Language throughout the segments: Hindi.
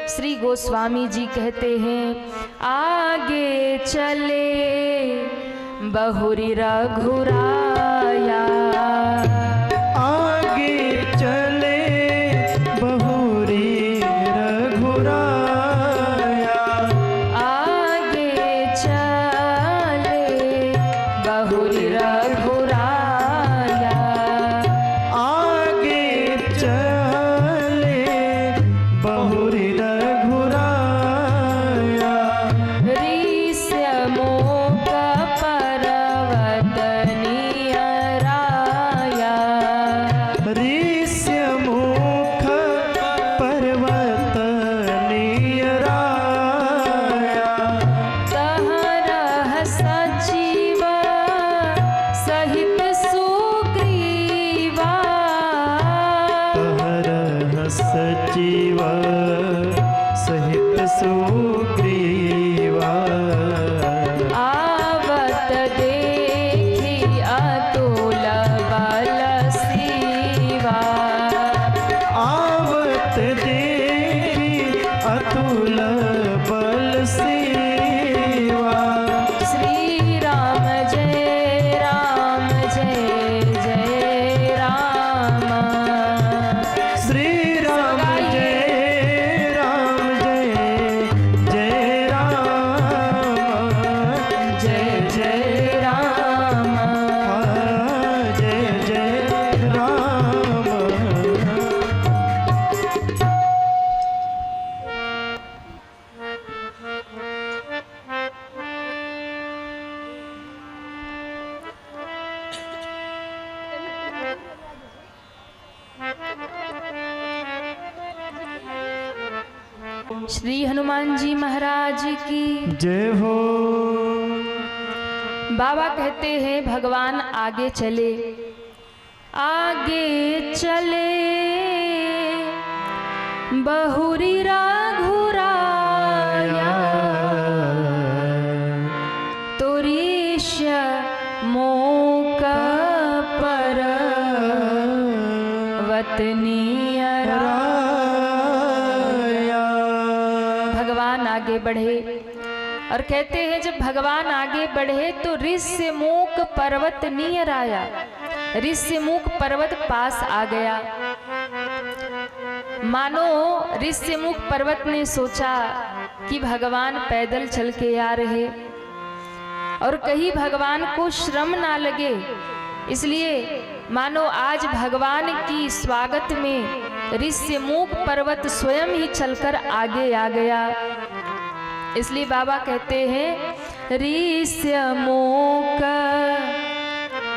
श्री गोस्वामी जी कहते हैं, आगे चले बहुरी रघुराया, आगे चले बहुरी रघुराया, आगे चले बहुरी रघुराया, आगे चले बहुरी रघुराया, ऋष्य मोक पर्वत नियराया, ऋष्य मुख पर्वत नियराया, तह रह सजीव सहित सुग्रीवा, तहरह सजीव सहित सुग्रीवा, आवत देखी अतुल बल सीवा, आवत देखी अतुल बल सेवा, श्री राम जय जय राम, श्री राम जय राम जय जय राम, जय जय राम। जय राम। श्री हनुमान जी महाराज की जय हो। बाबा कहते हैं भगवान आगे चले, आगे चले बहुरी रघुराया, तुरीष्य मोक पर्वत नियराया। भगवान आगे बढ़े और कहते हैं जब भगवान आगे बढ़े तो ऋष्यमुख पर्वत नियर आया, ऋष्यमुख पर्वत पास आ गया। मानो ऋष्यमुख पर्वत ने सोचा कि भगवान पैदल चल के आ रहे और कहीं भगवान को श्रम ना लगे, इसलिए मानो आज भगवान की स्वागत में ऋष्यमुख पर्वत स्वयं ही चलकर आगे आ गया। इसलिए बाबा कहते हैं ऋष्यमुख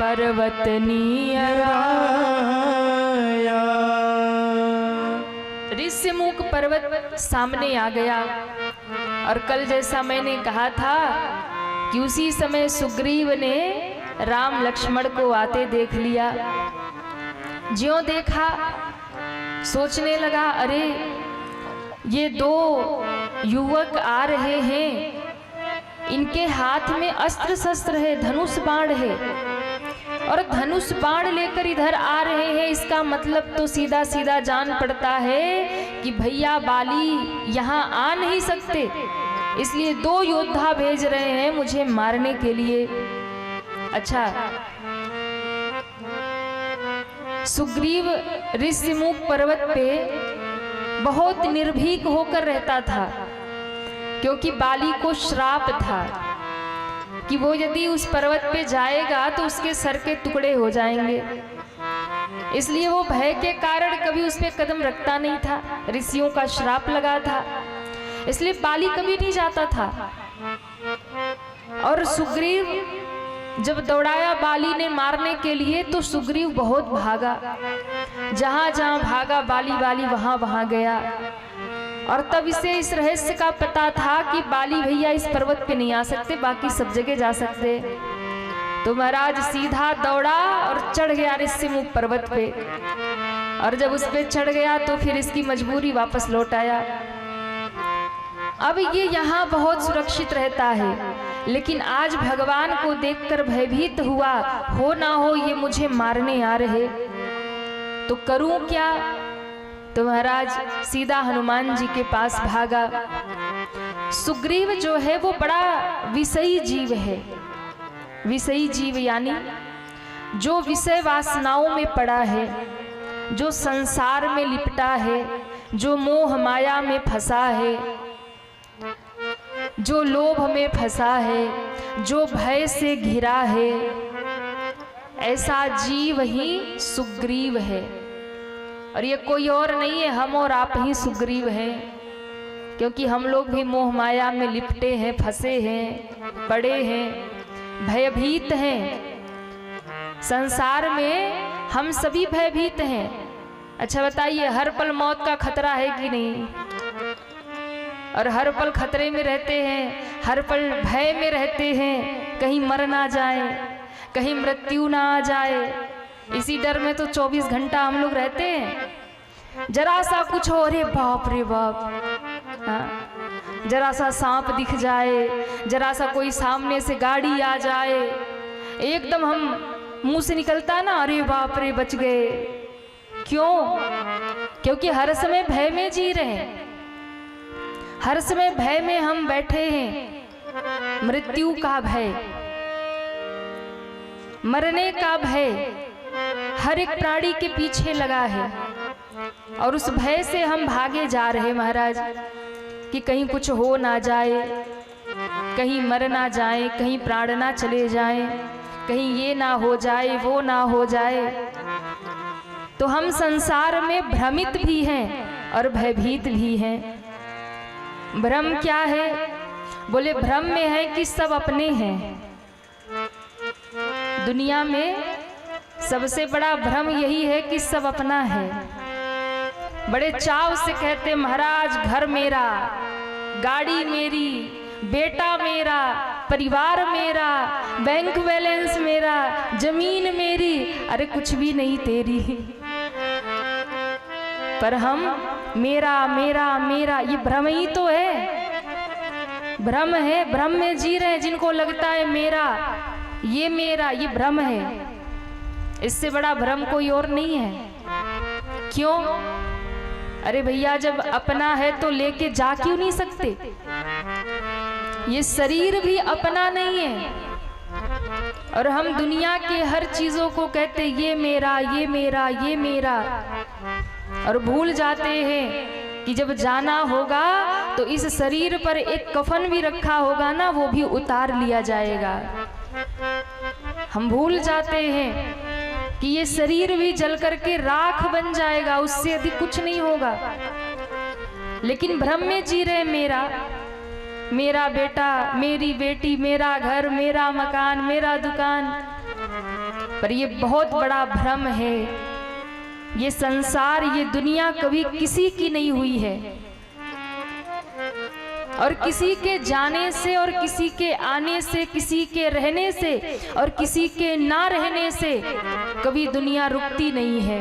पर्वत नियराया, ऋष्यमुख पर्वत सामने आ गया। और कल जैसा मैंने कहा था कि उसी समय सुग्रीव ने राम लक्ष्मण को आते देख लिया। ज्यों देखा सोचने लगा, अरे ये दो युवक आ रहे हैं, इनके हाथ में अस्त्र शस्त्र है, धनुष बाण है और धनुष बाण लेकर इधर आ रहे हैं। इसका मतलब तो सीधा सीधा जान पड़ता है कि भैया बाली यहाँ आ नहीं सकते, इसलिए दो योद्धा भेज रहे हैं मुझे मारने के लिए। अच्छा, सुग्रीव ऋष्यमुख पर्वत पे बहुत निर्भीक होकर रहता था, क्योंकि बाली को श्राप था कि वो यदि उस पर्वत पे जाएगा तो उसके सर के टुकड़े हो जाएंगे। इसलिए वो भय के कारण कभी उस पे कदम रखता नहीं था, ऋषियों का श्राप लगा था, इसलिए बाली कभी नहीं जाता था। और सुग्रीव जब दौड़ाया बाली ने मारने के लिए तो सुग्रीव बहुत भागा, जहां जहां भागा बाली वहां वहां गया। और तब इसे इस रहस्य का पता था कि बाली भैया इस पर्वत पे नहीं आ सकते, बाकी सब जगह जा सकते। तो महाराज सीधा दौड़ा और चढ़ गया ऋष्यमुख पर्वत पे, और जब उस पे चढ़ गया तो फिर इसकी मजबूरी वापस लौट आया। अब ये यहाँ बहुत सुरक्षित रहता है, लेकिन आज भगवान को देखकर भयभीत हुआ, हो ना हो ये मुझे मारने आ रहे, तो करूं क्या। तो महाराज सीधा हनुमान जी के पास भागा। सुग्रीव जो है वो बड़ा विषयी जीव है। विषयी जीव यानी जो विषय वासनाओं में पड़ा है, जो संसार में लिपटा है, जो मोह माया में फंसा है, जो लोभ में फंसा है, जो भय से घिरा है, ऐसा जीव ही सुग्रीव है। और ये कोई और नहीं है, हम और आप ही सुग्रीव हैं, क्योंकि हम लोग भी मोह माया में लिपटे हैं, फंसे हैं, पड़े हैं, भयभीत हैं। संसार में हम सभी भयभीत हैं। अच्छा बताइए, हर पल मौत का खतरा है कि नहीं? और हर पल खतरे में रहते हैं, हर पल भय में रहते हैं, कहीं मर ना जाए, कहीं मृत्यु ना आ जाए। इसी डर में तो 24 घंटा हम लोग रहते हैं। जरा सा कुछ हो, अरे बाप रे बाप, हाँ, जरा सा सांप दिख जाए, जरा सा कोई सामने से गाड़ी आ जाए, एकदम हम मुंह से निकलता ना, अरे बाप रे बच गए। क्यों? क्योंकि हर समय भय में जी रहे हैं, हर समय भय में हम बैठे हैं। मृत्यु का भय, मरने का भय हर एक प्राणी के पीछे लगा है, और उस भय से हम भागे जा रहे महाराज कि कहीं कुछ हो ना जाए, कहीं मर ना जाए, कहीं प्राण ना चले जाए, कहीं ये ना हो जाए, वो ना हो जाए। तो हम संसार में भ्रमित भी हैं और भयभीत भी हैं। भ्रम क्या है? बोले भ्रम में है कि सब अपने हैं। दुनिया में सबसे बड़ा भ्रम यही है कि सब अपना है। बड़े चाव से कहते महाराज, घर मेरा, गाड़ी मेरी, बेटा मेरा, परिवार मेरा, बैंक बैलेंस मेरा, जमीन मेरी, अरे कुछ भी नहीं तेरी। पर हम मेरा मेरा मेरा, ये भ्रम ही तो है। भ्रम है, भ्रम में जी रहे हैं। जिनको लगता है मेरा, ये भ्रम है। इससे बड़ा भ्रम कोई और नहीं है। क्यों? अरे भैया, जब अपना है तो लेके जा क्यों नहीं सकते? ये शरीर भी अपना नहीं है, और हम दुनिया के हर चीजों को कहते ये मेरा, ये मेरा, ये मेरा, और भूल जाते हैं कि जब जाना होगा तो इस शरीर पर एक कफन भी रखा होगा ना, वो भी उतार लिया जाएगा। हम भूल जाते हैं कि ये शरीर भी जल करके राख बन जाएगा, उससे अधिक कुछ नहीं होगा। लेकिन भ्रम में जी रहे, मेरा, मेरा बेटा, मेरी बेटी, मेरा घर, मेरा मकान, मेरा दुकान। पर ये बहुत बड़ा भ्रम है। ये संसार, ये दुनिया कभी किसी की नहीं हुई है, और किसी के जाने से और किसी के आने से, किसी के रहने से और किसी के ना रहने से कभी दुनिया रुकती नहीं है।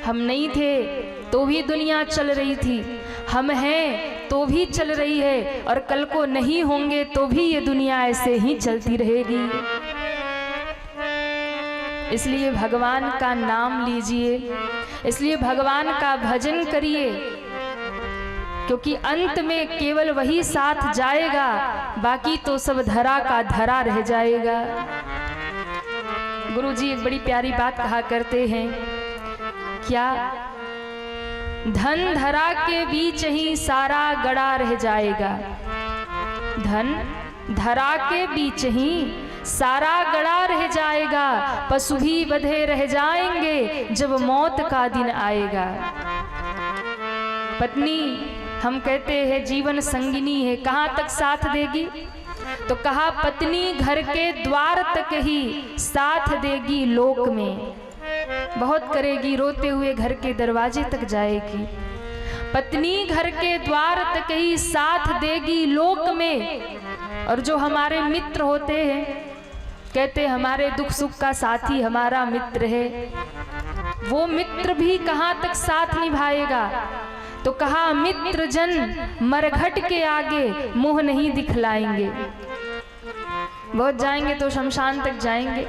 हम नहीं थे तो भी दुनिया चल रही थी, हम हैं तो भी चल रही है, और कल को नहीं होंगे तो भी ये दुनिया ऐसे ही चलती रहेगी। इसलिए भगवान का नाम लीजिए, इसलिए भगवान का भजन करिए, क्योंकि अंत में केवल वही साथ जाएगा, बाकी तो सब धरा का धरा रह जाएगा। गुरु जी एक बड़ी प्यारी बात कहा करते हैं, क्या? धन धरा के बीच ही सारा गड़ा रह जाएगा। धन धरा के बीच ही सारा गड़ा रह जाएगा, पशु भी बंधे रह जाएंगे जब मौत का दिन आएगा। पत्नी हम कहते हैं जीवन संगिनी है, कहाँ तक साथ देगी? तो कहा पत्नी घर के द्वार तक ही साथ देगी लोक में। बहुत करेगी, रोते हुए घर के दरवाजे तक जाएगी। पत्नी घर के द्वार तक ही साथ देगी लोक में। और जो हमारे मित्र होते हैं, कहते हमारे दुख सुख का साथी हमारा मित्र है, वो मित्र भी कहाँ तक साथ निभाएगा? तो कहा मित्र जन मरघट के आगे मुंह नहीं दिखलाएंगे। बहुत जाएंगे तो शमशान तक जाएंगे,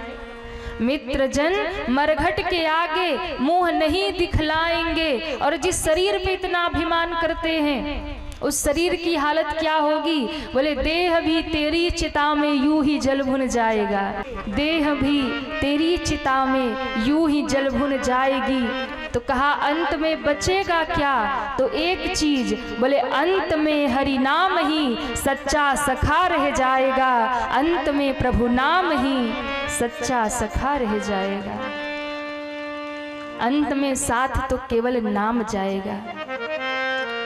मित्रजन मरघट के आगे मुंह नहीं दिखलाएंगे। और जिस शरीर पे इतना अभिमान करते हैं उस शरीर की हालत क्या होगी? बोले देह भी तेरी चिता में यूं ही जल भुन जाएगा, देह भी तेरी चिता में यूं ही जल भुन जाएगी। तो कहा अंत में बचेगा क्या? तो एक चीज, बोले अंत में हरि नाम ही सच्चा सखा रह जाएगा, अंत में प्रभु नाम ही सच्चा सखा रह जाएगा। अंत में साथ तो केवल नाम जाएगा।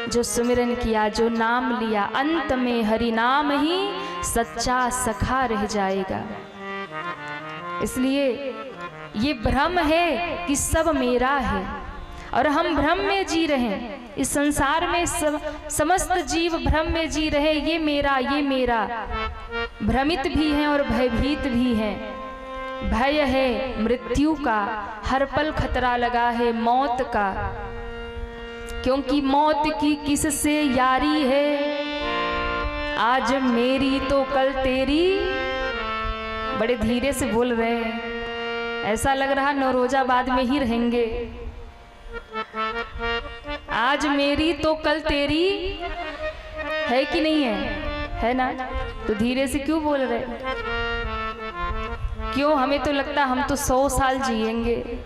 जो सुमिरन किया, जो नाम लिया, अंत में हरि नाम ही सच्चा सखा रह जाएगा। इसलिए ये भ्रम है कि सब मेरा है और हम भ्रम में जी रहे हैं। इस संसार में समस्त जीव भ्रम में जी रहे, ये मेरा, ये मेरा। भ्रमित भी हैं और भयभीत भी हैं। भय है मृत्यु का, हर पल खतरा लगा है मौत का, क्योंकि मौत की किससे यारी है, आज मेरी तो कल तेरी। बड़े धीरे से बोल रहे हैं, ऐसा लग रहा नौरोजाबाद में ही रहेंगे। आज मेरी तो कल तेरी है कि नहीं है ना? तो धीरे से क्यों बोल रहे? क्यों? हमें तो लगता हम तो 100 साल जिएंगे,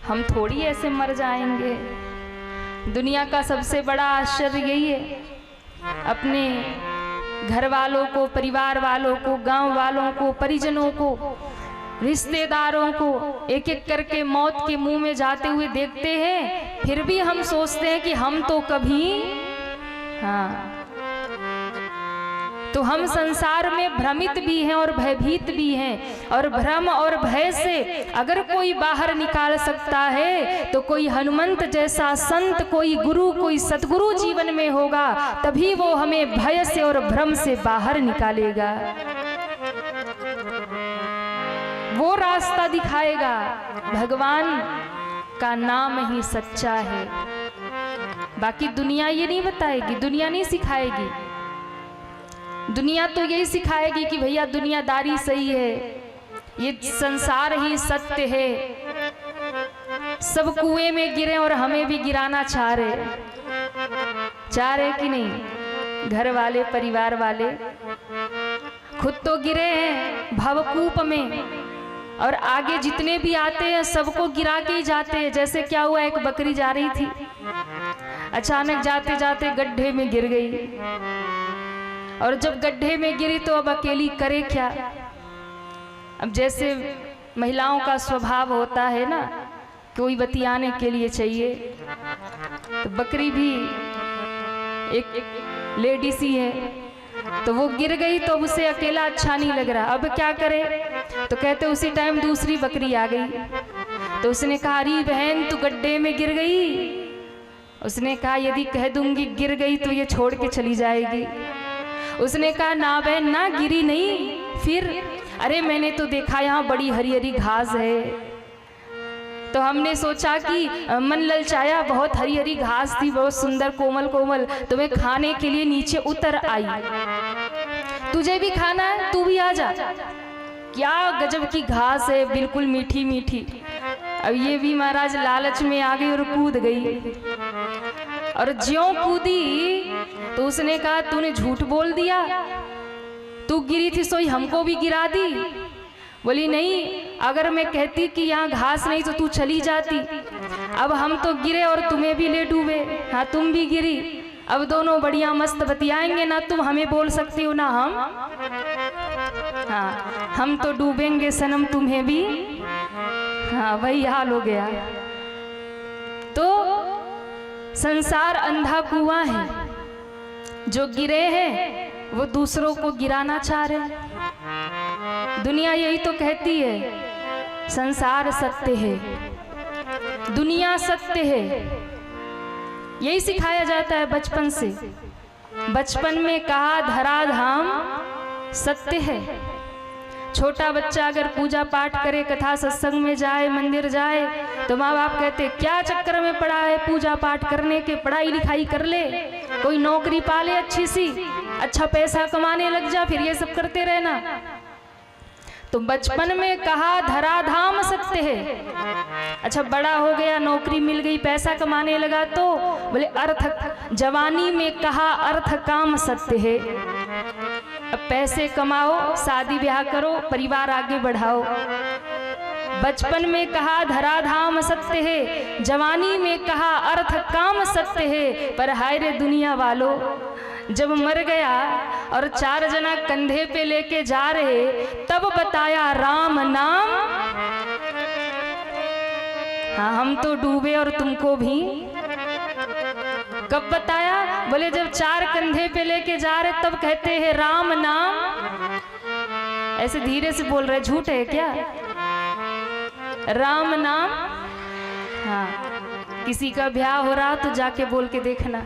हम थोड़ी ऐसे मर जाएंगे। दुनिया का सबसे बड़ा आश्चर्य यही है, अपने घर वालों को, परिवार वालों को, गांव वालों को, परिजनों को, रिश्तेदारों को एक एक करके मौत के मुंह में जाते हुए देखते हैं, फिर भी हम सोचते हैं कि हम तो कभी, हाँ, तो हम संसार में भ्रमित भी हैं और भयभीत भी हैं। और भ्रम और भय से अगर कोई बाहर निकाल सकता है तो कोई हनुमंत जैसा संत, कोई गुरु, कोई सतगुरु जीवन में होगा, तभी वो हमें भय से और भ्रम से बाहर निकालेगा, वो रास्ता दिखाएगा। भगवान का नाम ही सच्चा है, बाकी दुनिया ये नहीं बताएगी, दुनिया नहीं सिखाएगी। दुनिया तो यही सिखाएगी कि भैया दुनियादारी सही है, ये संसार ही सत्य है, सब कुएं में गिरे और हमें भी गिराना चाह रहे कि नहीं? घर वाले, परिवार वाले खुद तो गिरे हैं भवकूप में, और आगे जितने भी आते हैं सबको गिरा के ही जाते हैं। जैसे क्या हुआ, एक बकरी जा रही थी, अचानक जाते जाते गड्ढे में गिर गई, और जब गड्ढे में गिरी तो अब अकेली करे क्या? अब जैसे महिलाओं का स्वभाव होता है ना, कोई बतियाने के लिए चाहिए, तो बकरी भी एक लेडी सी है, तो वो गिर गई तो उसे अकेला अच्छा नहीं लग रहा, अब क्या करे? तो कहते उसी टाइम दूसरी बकरी आ गई, तो उसने कहा अरे बहन तू गड्ढे में गिर गई। उसने कहा यदि कह दूंगी गिर गई तो ये छोड़ के चली जाएगी। उसने कहा ना बहन ना, गिरी नहीं। फिर अरे मैंने तो देखा यहाँ बड़ी हरी हरी घास है, तो हमने सोचा कि मन ललचाया, बहुत हरी हरी घास थी, बहुत सुंदर कोमल कोमल, तो मैं खाने के लिए नीचे उतर आई। तुझे भी खाना है, तू भी आ जा। क्या गजब की घास है, बिल्कुल मीठी मीठी। अब ये भी महाराज लालच में आ गई और कूद गई, और ज्यों कूदी तो उसने कहा तूने झूठ बोल दिया, तू गिरी थी सोई हमको भी गिरा दी। बोली नहीं, अगर मैं कहती कि यहाँ घास नहीं तो तू चली जाती। अब हम तो गिरे और तुम्हें भी ले डूबे, हाँ तुम भी गिरी, अब दोनों बढ़िया मस्त बतियाएंगे ना, तुम हमें बोल सकती हो ना हम, हाँ हम तो डूबेंगे सनम तुम्हें भी, हाँ वही हाल हो गया। तो संसार अंधा कुआं है, जो गिरे हैं वो दूसरों को गिराना चाह रहे हैं। दुनिया यही तो कहती है संसार सत्य है, दुनिया सत्य है, यही सिखाया जाता है बचपन से। बचपन में कहा धराधाम सत्य है। छोटा बच्चा अगर पूजा पाठ करे, कथा सत्संग में जाए, मंदिर जाए, तो माँ बाप कहते क्या चक्कर में पड़ा है पूजा पाठ करने के, पढ़ाई लिखाई कर ले, कोई नौकरी पा ले अच्छी सी, अच्छा पैसा कमाने लग जा, फिर ये सब करते रहना। तो बचपन में कहा धराधाम सत्य है। अच्छा बड़ा हो गया, नौकरी मिल गई, पैसा कमाने लगा तो बोले अर्थ, जवानी में कहा अर्थ काम सत्य है। अब पैसे कमाओ, शादी ब्याह करो, परिवार आगे बढ़ाओ। बचपन में कहा धराधाम सत्य है, जवानी में कहा अर्थ काम सत्य है। पर हाय रे दुनिया वालों, जब मर गया और 4 जना कंधे पे लेके जा रहे, तब बताया राम नाम। हाँ हम तो डूबे और तुमको भी। कब बताया? बोले जब 4 कंधे पे लेके जा रहे तब कहते हैं राम नाम। ऐसे धीरे से बोल रहे, झूठ है क्या? राम नाम। हाँ किसी का ब्याह हो रहा तो जाके बोल के देखना,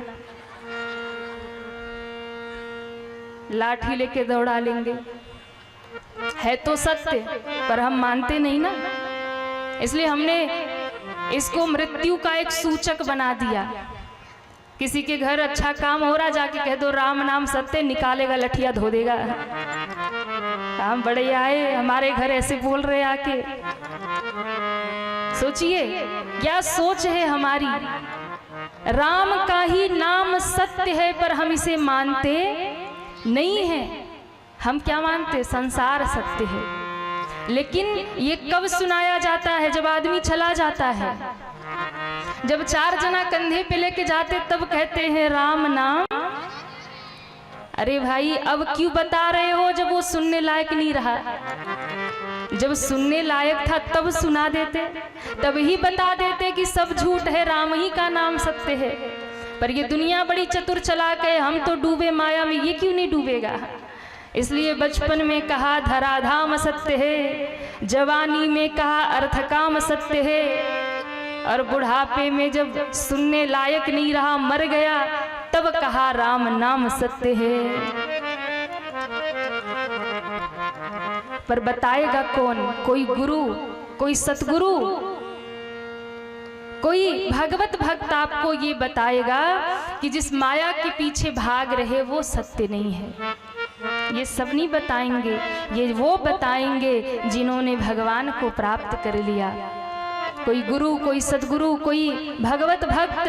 लाठी लेके दौड़ा लेंगे। है तो सत्य पर हम मानते नहीं ना, इसलिए हमने इसको मृत्यु का एक सूचक बना दिया। किसी के घर अच्छा काम हो रहा, जाके कह दो राम नाम सत्य, निकालेगा लठिया धो देगा। हम बड़े आए, हमारे घर ऐसे बोल रहे आके। सोचिए क्या सोच है हमारी। राम का ही नाम सत्य है पर हम इसे मानते नहीं हैं। हम क्या मानते? संसार सत्य है। लेकिन ये कब सुनाया जाता है? जब आदमी चला जाता है। जब 4 जना कंधे पे लेके जाते तब कहते हैं राम नाम। अरे भाई अब क्यों बता रहे हो जब वो सुनने लायक नहीं रहा? जब सुनने लायक था तब सुना देते, तब ही बता देते कि सब झूठ है, राम ही का नाम सत्य है। पर ये दुनिया बड़ी चतुर चालाक है, हम तो डूबे माया में, ये क्यों नहीं डूबेगा? इसलिए बचपन में कहा धराधाम सत्य है, जवानी में कहा अर्थ काम सत्य है, और बुढ़ापे में जब सुनने लायक नहीं रहा, मर गया, तब कहा राम नाम सत्य है। पर बताएगा कौन? कोई गुरु, कोई सतगुरु, कोई भगवत भक्त आपको ये बताएगा कि जिस माया के पीछे भाग रहे वो सत्य नहीं है। ये सब नहीं बताएंगे, ये वो बताएंगे जिन्होंने भगवान को प्राप्त कर लिया। कोई गुरु, कोई सतगुरु, कोई भगवत भक्त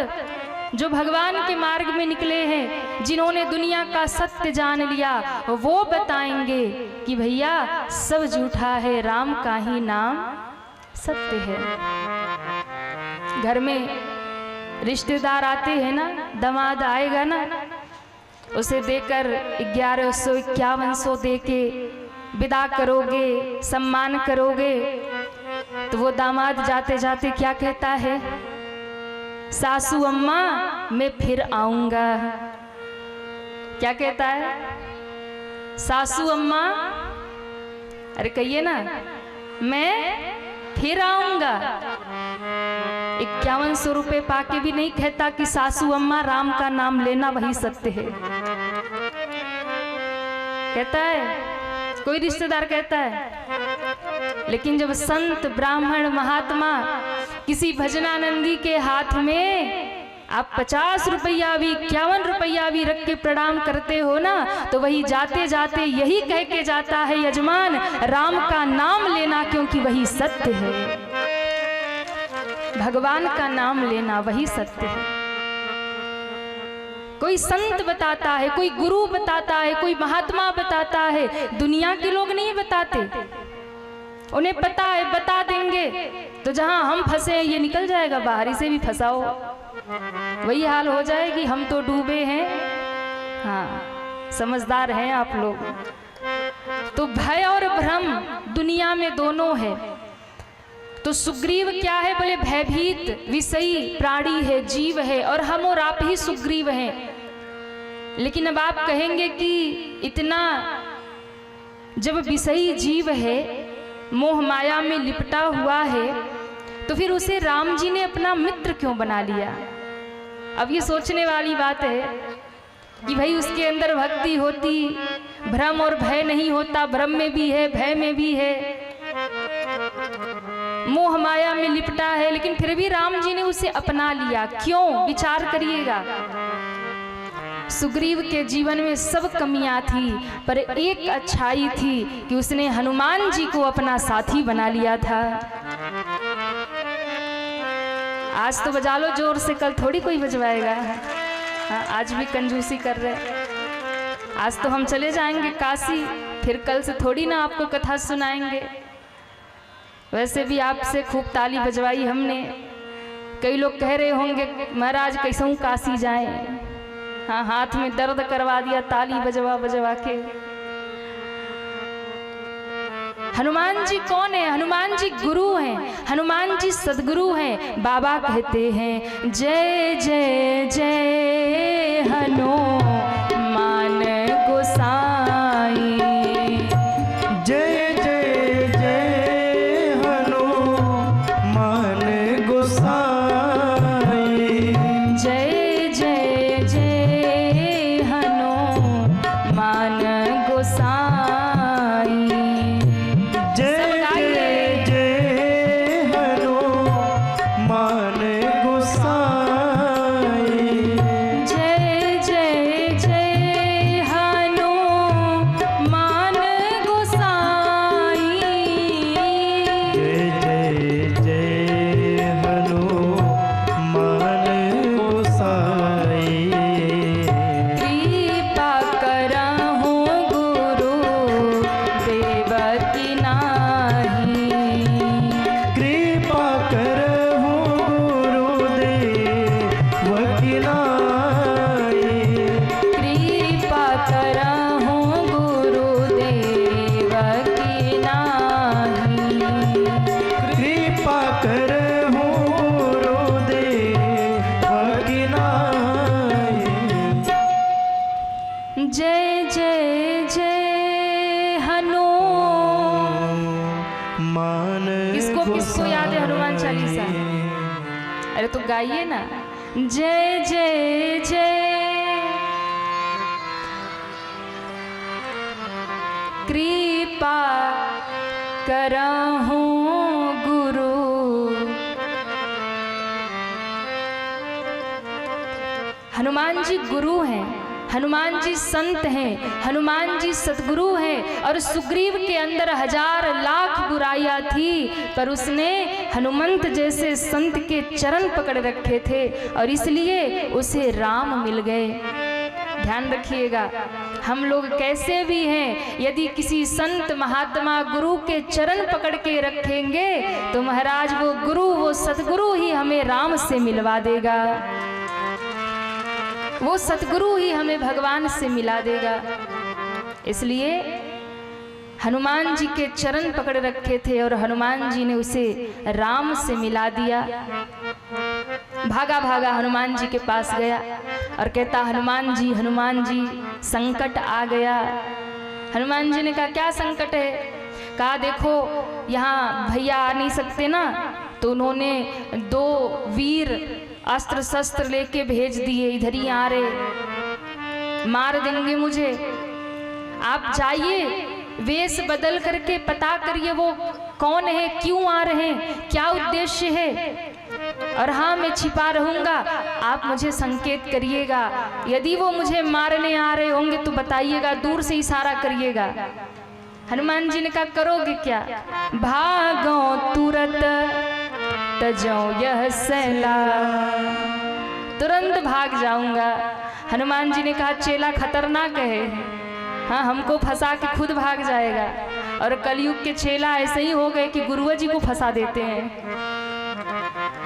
जो भगवान के मार्ग में निकले हैं, जिन्होंने दुनिया का सत्य जान लिया, वो बताएंगे कि भैया सब झूठा है, राम का ही नाम सत्य है। घर में रिश्तेदार आते हैं ना, दामाद आएगा ना, उसे देकर 1151 दे के विदा करोगे, सम्मान करोगे, तो वो दामाद जाते जाते क्या कहता है? सासू अम्मा मैं फिर आऊंगा। क्या कहता है? सासू अम्मा, अरे कहिए ना, मैं फिर आऊंगा। 5100 रुपये पाके भी नहीं कहता कि सासू अम्मा राम का नाम लेना वही सत्य है। कहता है कोई रिश्तेदार कहता है। लेकिन जब संत ब्राह्मण महात्मा किसी भजनानंदी के हाथ में आप 50 रुपया भी 51 रुपया भी रख के प्रणाम करते हो ना, तो वही जाते जाते यही कह के जाता है, यजमान राम का नाम लेना क्योंकि वही सत्य है। भगवान का नाम लेना वही सत्य है। कोई संत बताता है, कोई गुरु बताता है, कोई महात्मा बताता है, दुनिया के लोग नहीं बताते। उन्हें पता है, बता देंगे तो जहां हम फंसे ये निकल जाएगा, बाहर इसे भी फंसाओ, वही हाल हो जाएगी। हम तो डूबे हैं। हाँ समझदार हैं आप लोग। तो भय और भ्रम दुनिया में दोनों है। तो सुग्रीव क्या है? बोले भयभीत विषयी प्राणी है, जीव है, और हम और आप ही सुग्रीव हैं। लेकिन अब आप कहेंगे कि इतना जब विषयी जीव है, मोह माया में लिपटा हुआ है, तो फिर उसे राम जी ने अपना मित्र क्यों बना लिया? अब ये सोचने वाली बात है कि भाई उसके अंदर भक्ति होती, भ्रम और भय नहीं होता, भ्रम में भी है, भय में भी है, मोह माया में लिपटा है, लेकिन फिर भी राम जी ने उसे अपना लिया। क्यों? विचार करिएगा। सुग्रीव के जीवन में सब कमियां थी, पर एक अच्छाई थी कि उसने हनुमान जी को अपना साथी बना लिया था। आज तो बजा लो जोर से, कल थोड़ी कोई बजवाएगा। हाँ, आज भी कंजूसी कर रहे। आज तो हम चले जाएंगे काशी, फिर कल से थोड़ी ना आपको कथा सुनाएंगे। वैसे भी आपसे खूब ताली बजवाई हमने। कई लोग कह रहे होंगे महाराज कैसे काशी जाएं। हाँ, हाथ में दर्द करवा दिया ताली बजवा बजवा के। हनुमान जी कौन है? हनुमान जी गुरु हैं, हनुमान जी सदगुरु हैं। बाबा कहते हैं जय जय जय हनुमान गोसाई, जय जय जय हनुमान गोसाई, जय जय जय हनुमान गोसाई। जय जय जय हनुमान गोसाई, जय जय जय हनुमान गोसाई, जय जय जय हनुमान गोसाई। कृपा करहु गुरु देवकी नाही, कृपा करहु गुरुदेव की नाई, कृपा करहु गुरु देवकी नाही। कृपा करहु गुरुदेव की नाई। जय जय जय मान किसको याद है हनुमान चालीसा? अरे तो गाइए ना। जय जय जय कृपा करहु गुरु, हनुमान जी गुरु हैं, हनुमान जी संत हैं, हनुमान जी सतगुरु हैं। और सुग्रीव के अंदर हजार लाख बुराइयां थी, पर उसने हनुमंत जैसे संत के चरण पकड़ रखे थे और इसलिए उसे राम मिल गए। ध्यान रखिएगा, हम लोग कैसे भी हैं, यदि किसी संत महात्मा गुरु के चरण पकड़ के रखेंगे तो महाराज वो गुरु, वो सतगुरु ही हमें राम से मिलवा देगा, वो सतगुरु ही हमें भगवान से मिला देगा। इसलिए हनुमान जी के चरण पकड़ रखे थे और हनुमान जी ने उसे राम से मिला दिया। भागा भागा हनुमान जी के पास गया और कहता हनुमान जी संकट आ गया। हनुमान जी ने कहा क्या संकट है? कहा देखो यहाँ भैया आ नहीं सकते ना, तो उन्होंने 2 वीर अस्त्र शस्त्र लेके भेज दिए, इधर ही आ रहे, मार देंगे मुझे। आप जाइए वेश बदल करके पता करिए वो कौन है, क्यों आ रहे हैं, क्या उद्देश्य है, और हाँ मैं छिपा रहूंगा, आप मुझे संकेत करिएगा। यदि वो मुझे मारने आ रहे होंगे तो बताइएगा, दूर से इशारा करिएगा। हनुमान जी ने कहा करोगे क्या? भागो तुरंत तजो यह सैला, तुरंत भाग जाऊंगा। हनुमान जी ने कहा चेला खतरनाक है, हाँ हमको फंसा के खुद भाग जाएगा। और कलयुग के चेला ऐसे ही हो गए कि गुरुआ जी को फंसा देते हैं।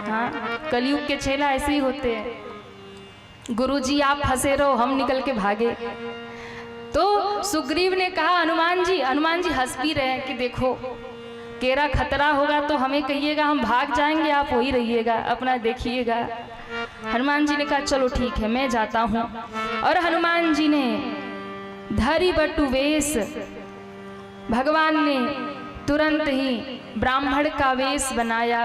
हाँ, कलयुग के चेला ऐसे ही होते हैं, गुरुजी आप फंसे रहो, हम निकल के भागे। तो सुग्रीव ने कहा हनुमान जी हंस भी रहे हैं कि देखो केरा खतरा होगा तो हमें कहिएगा, हम भाग जाएंगे, आप वही रहिएगा, अपना देखिएगा। हनुमान जी ने कहा चलो ठीक है मैं जाता हूँ। और हनुमान जी ने धरि बटु वेश, भगवान ने तुरंत ही ब्राह्मण का वेश बनाया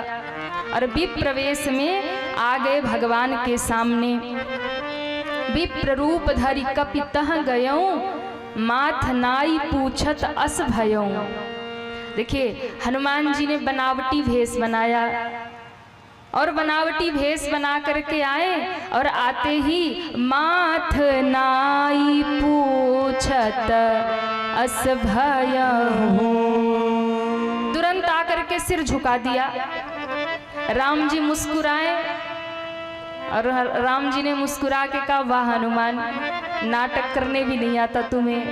और विप्र वेश में आ गए भगवान के सामने। विप्र रूप धरि कपितः गयऊं, माथ नाई पूछत अस भयऊं। देखिए हनुमान जी ने बनावटी भेष बनाया और बनावटी भेष बना करके आए और आते ही माथ नाई पूछत अस भयहु, तुरंत आकर के सिर झुका दिया। राम जी मुस्कुराए और राम जी ने मुस्कुरा के कहा, वाह हनुमान, नाटक करने भी नहीं आता तुम्हें।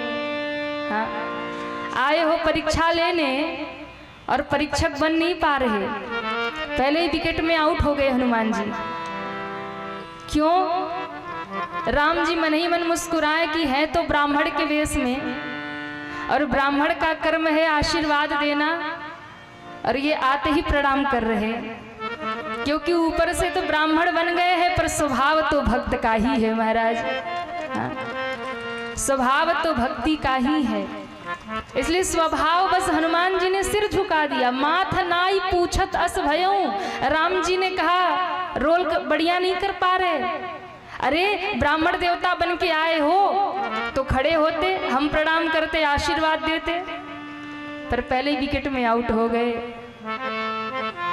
हाँ, आए हो परीक्षा लेने और परीक्षक बन नहीं पा रहे, पहले ही विकेट में आउट हो गए हनुमान जी। क्यों? राम जी मन ही मन मुस्कुराए कि है तो ब्राह्मण के वेश में, और ब्राह्मण का कर्म है आशीर्वाद देना, और ये आते ही प्रणाम कर रहे हैं, क्योंकि ऊपर से तो ब्राह्मण बन गए हैं पर स्वभाव तो भक्त का ही है महाराज। हाँ? स्वभाव तो भक्ति का ही है, इसलिए स्वभाव बस हनुमान जी ने सिर झुका दिया। माथ नाई पूछत अस भयऊ, राम जी ने कहा रोल बढ़िया नहीं कर पा रहे, अरे ब्राह्मण देवता बन के आए हो तो खड़े होते, हम प्रणाम करते, आशीर्वाद देते, पर पहले ही विकेट में आउट हो गए।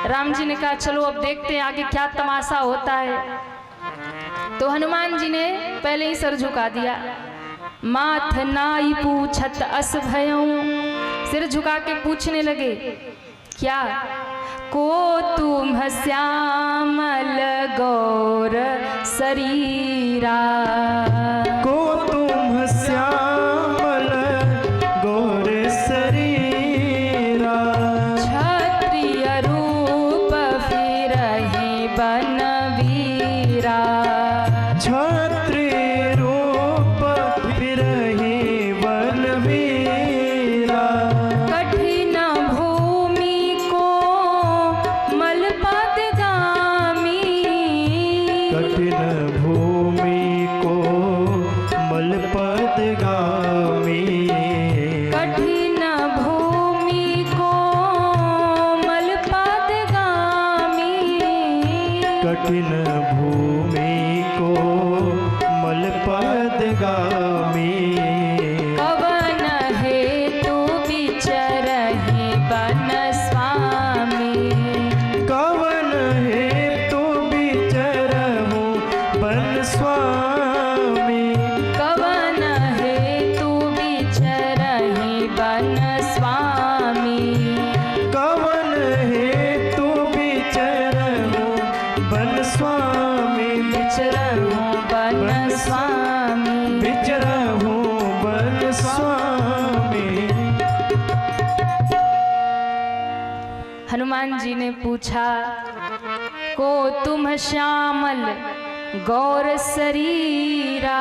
राम जी ने कहा चलो अब देखते हैं आगे क्या तमाशा होता है। तो हनुमान जी ने पहले ही सर झुका दिया। माथ नाई पूछत अस भयऊ, सिर झुका के पूछने लगे, क्या? को तुम श्यामल गौर शरीरा, को तुम श्यामल गौर शरीरा, क्षत्रिय रूप फिरहि बनवीरा, क्षत्रिय रूप फिरहि बलवीरा, कठिन भूमि को मलपदगामी, कठिन भूमि को मलपदगामी, कठिन भूमि को मलपदगामी, कठिन भूमि को मलपदगामी, कवन हेतु विचरहि वन स्वामी, कवन हेतु विचरहु बन स्वामी, कवन हेतु विचरहि वन स्वामी, कवन हेतु विचरहु बन स्वामी, विचरहु वन स्वामी। विचरहु बन स्वामी। हनुमान जी ने पूछा, को तुम श्यामल गौर शरीरा,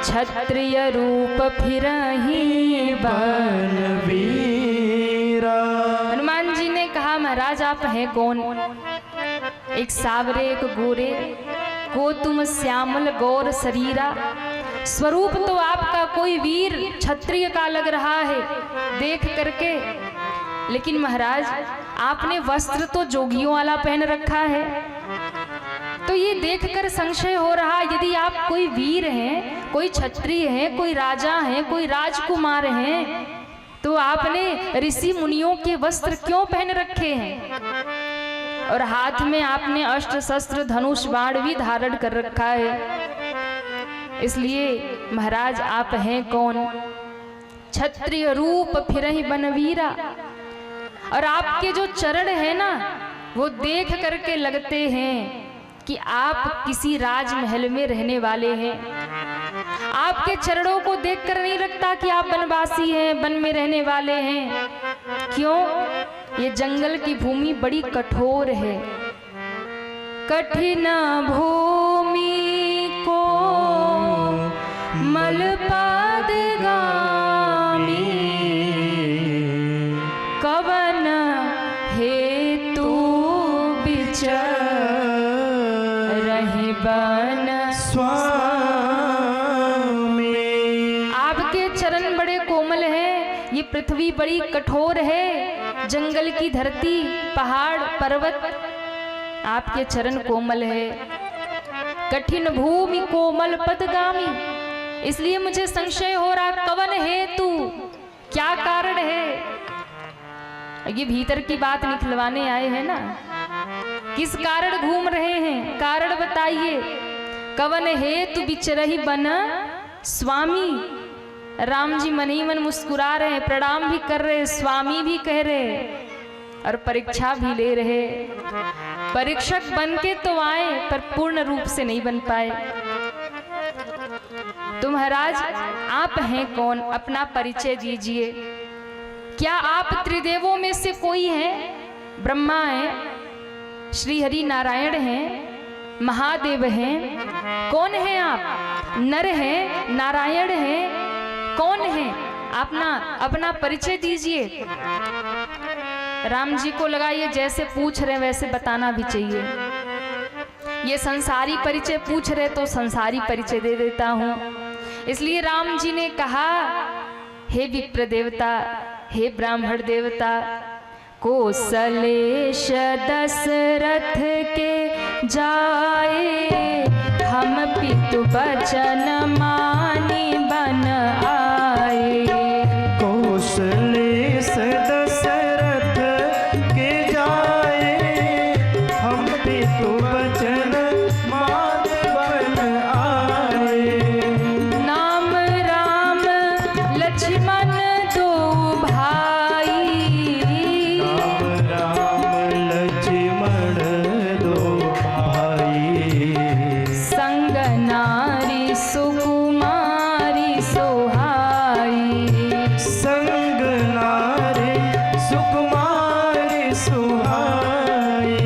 क्षत्रिय रूप फिरहि बन। बनवीरा, हनुमान जी ने कहा, महाराज आप हैं कौन? एक सावरे एक गोरे, को तुम श्यामल गौर शरीरा, स्वरूप तो आपका कोई वीर क्षत्रिय का लग रहा है देख करके, लेकिन महाराज आपने वस्त्र तो जोगियों वाला पहन रखा है, तो ये देखकर संशय हो रहा, यदि आप कोई वीर हैं, कोई क्षत्रिय हैं, कोई राजा हैं, कोई राजकुमार हैं, तो आपने ऋषि मुनियों के वस्त्र क्यों पहन रखे हैं? और हाथ में आपने अस्त्र शस्त्र धनुष बाण भी धारण कर रखा है, इसलिए महाराज आप हैं कौन? क्षत्रिय रूप फिरहि बनवीरा, और आपके जो चरण है ना, वो देख करके लगते हैं कि आप किसी राजमहल में रहने वाले हैं। आपके चरणों को देखकर नहीं लगता कि आप वनवासी हैं, वन में रहने वाले हैं। क्यों? ये जंगल की भूमि बड़ी कठोर है। कठिन भूमि को मलपदगामी, कवन हेतु विचरहि बन स्वामी। आपके चरण बड़े कोमल हैं, ये पृथ्वी बड़ी कठोर है, जंगल की धरती, पहाड़ पर्वत, आपके चरण कोमल है। कठिन भूमि कोमल पदगामी, इसलिए मुझे संशय हो रहा, कवन हेतु, क्या कारण है? ये भीतर की बात निकलवाने आए हैं ना। किस कारण घूम रहे हैं, कारण बताइए। कवन हेतु बिचरहि बन स्वामी। राम जी मन ही मन मुस्कुरा रहे, प्रणाम भी कर रहे, स्वामी भी कह रहे और परीक्षा भी ले रहे। परीक्षक बन के तो आए पर पूर्ण रूप से नहीं बन पाए। तो महाराज आप हैं कौन, अपना परिचय दीजिए। क्या आप त्रिदेवों में से कोई हैं? ब्रह्मा हैं, श्री हरि नारायण हैं, महादेव हैं, कौन हैं आप? नर हैं, नारायण हैं, कौन हैं? अपना परिचय दीजिए। राम जी को लगा ये जैसे पूछ रहे वैसे बताना भी चाहिए। ये संसारी परिचय पूछ रहे तो संसारी परिचय दे देता हूँ। इसलिए राम जी ने कहा, हे विप्र देवता, हे ब्राह्मण देवता, कौशलेश दशरथ के जाए, हम पितु बचन मानी बन आए। कौशलेश दशरथ के जाए, हम पितु बचन मान बन आए। नाम राम लक्ष्मण दो भाई, राम लक्ष्मण दो भाई, संग नारी सुकुमारी सुहाई। संग नारी सुकुमारी सुहाई।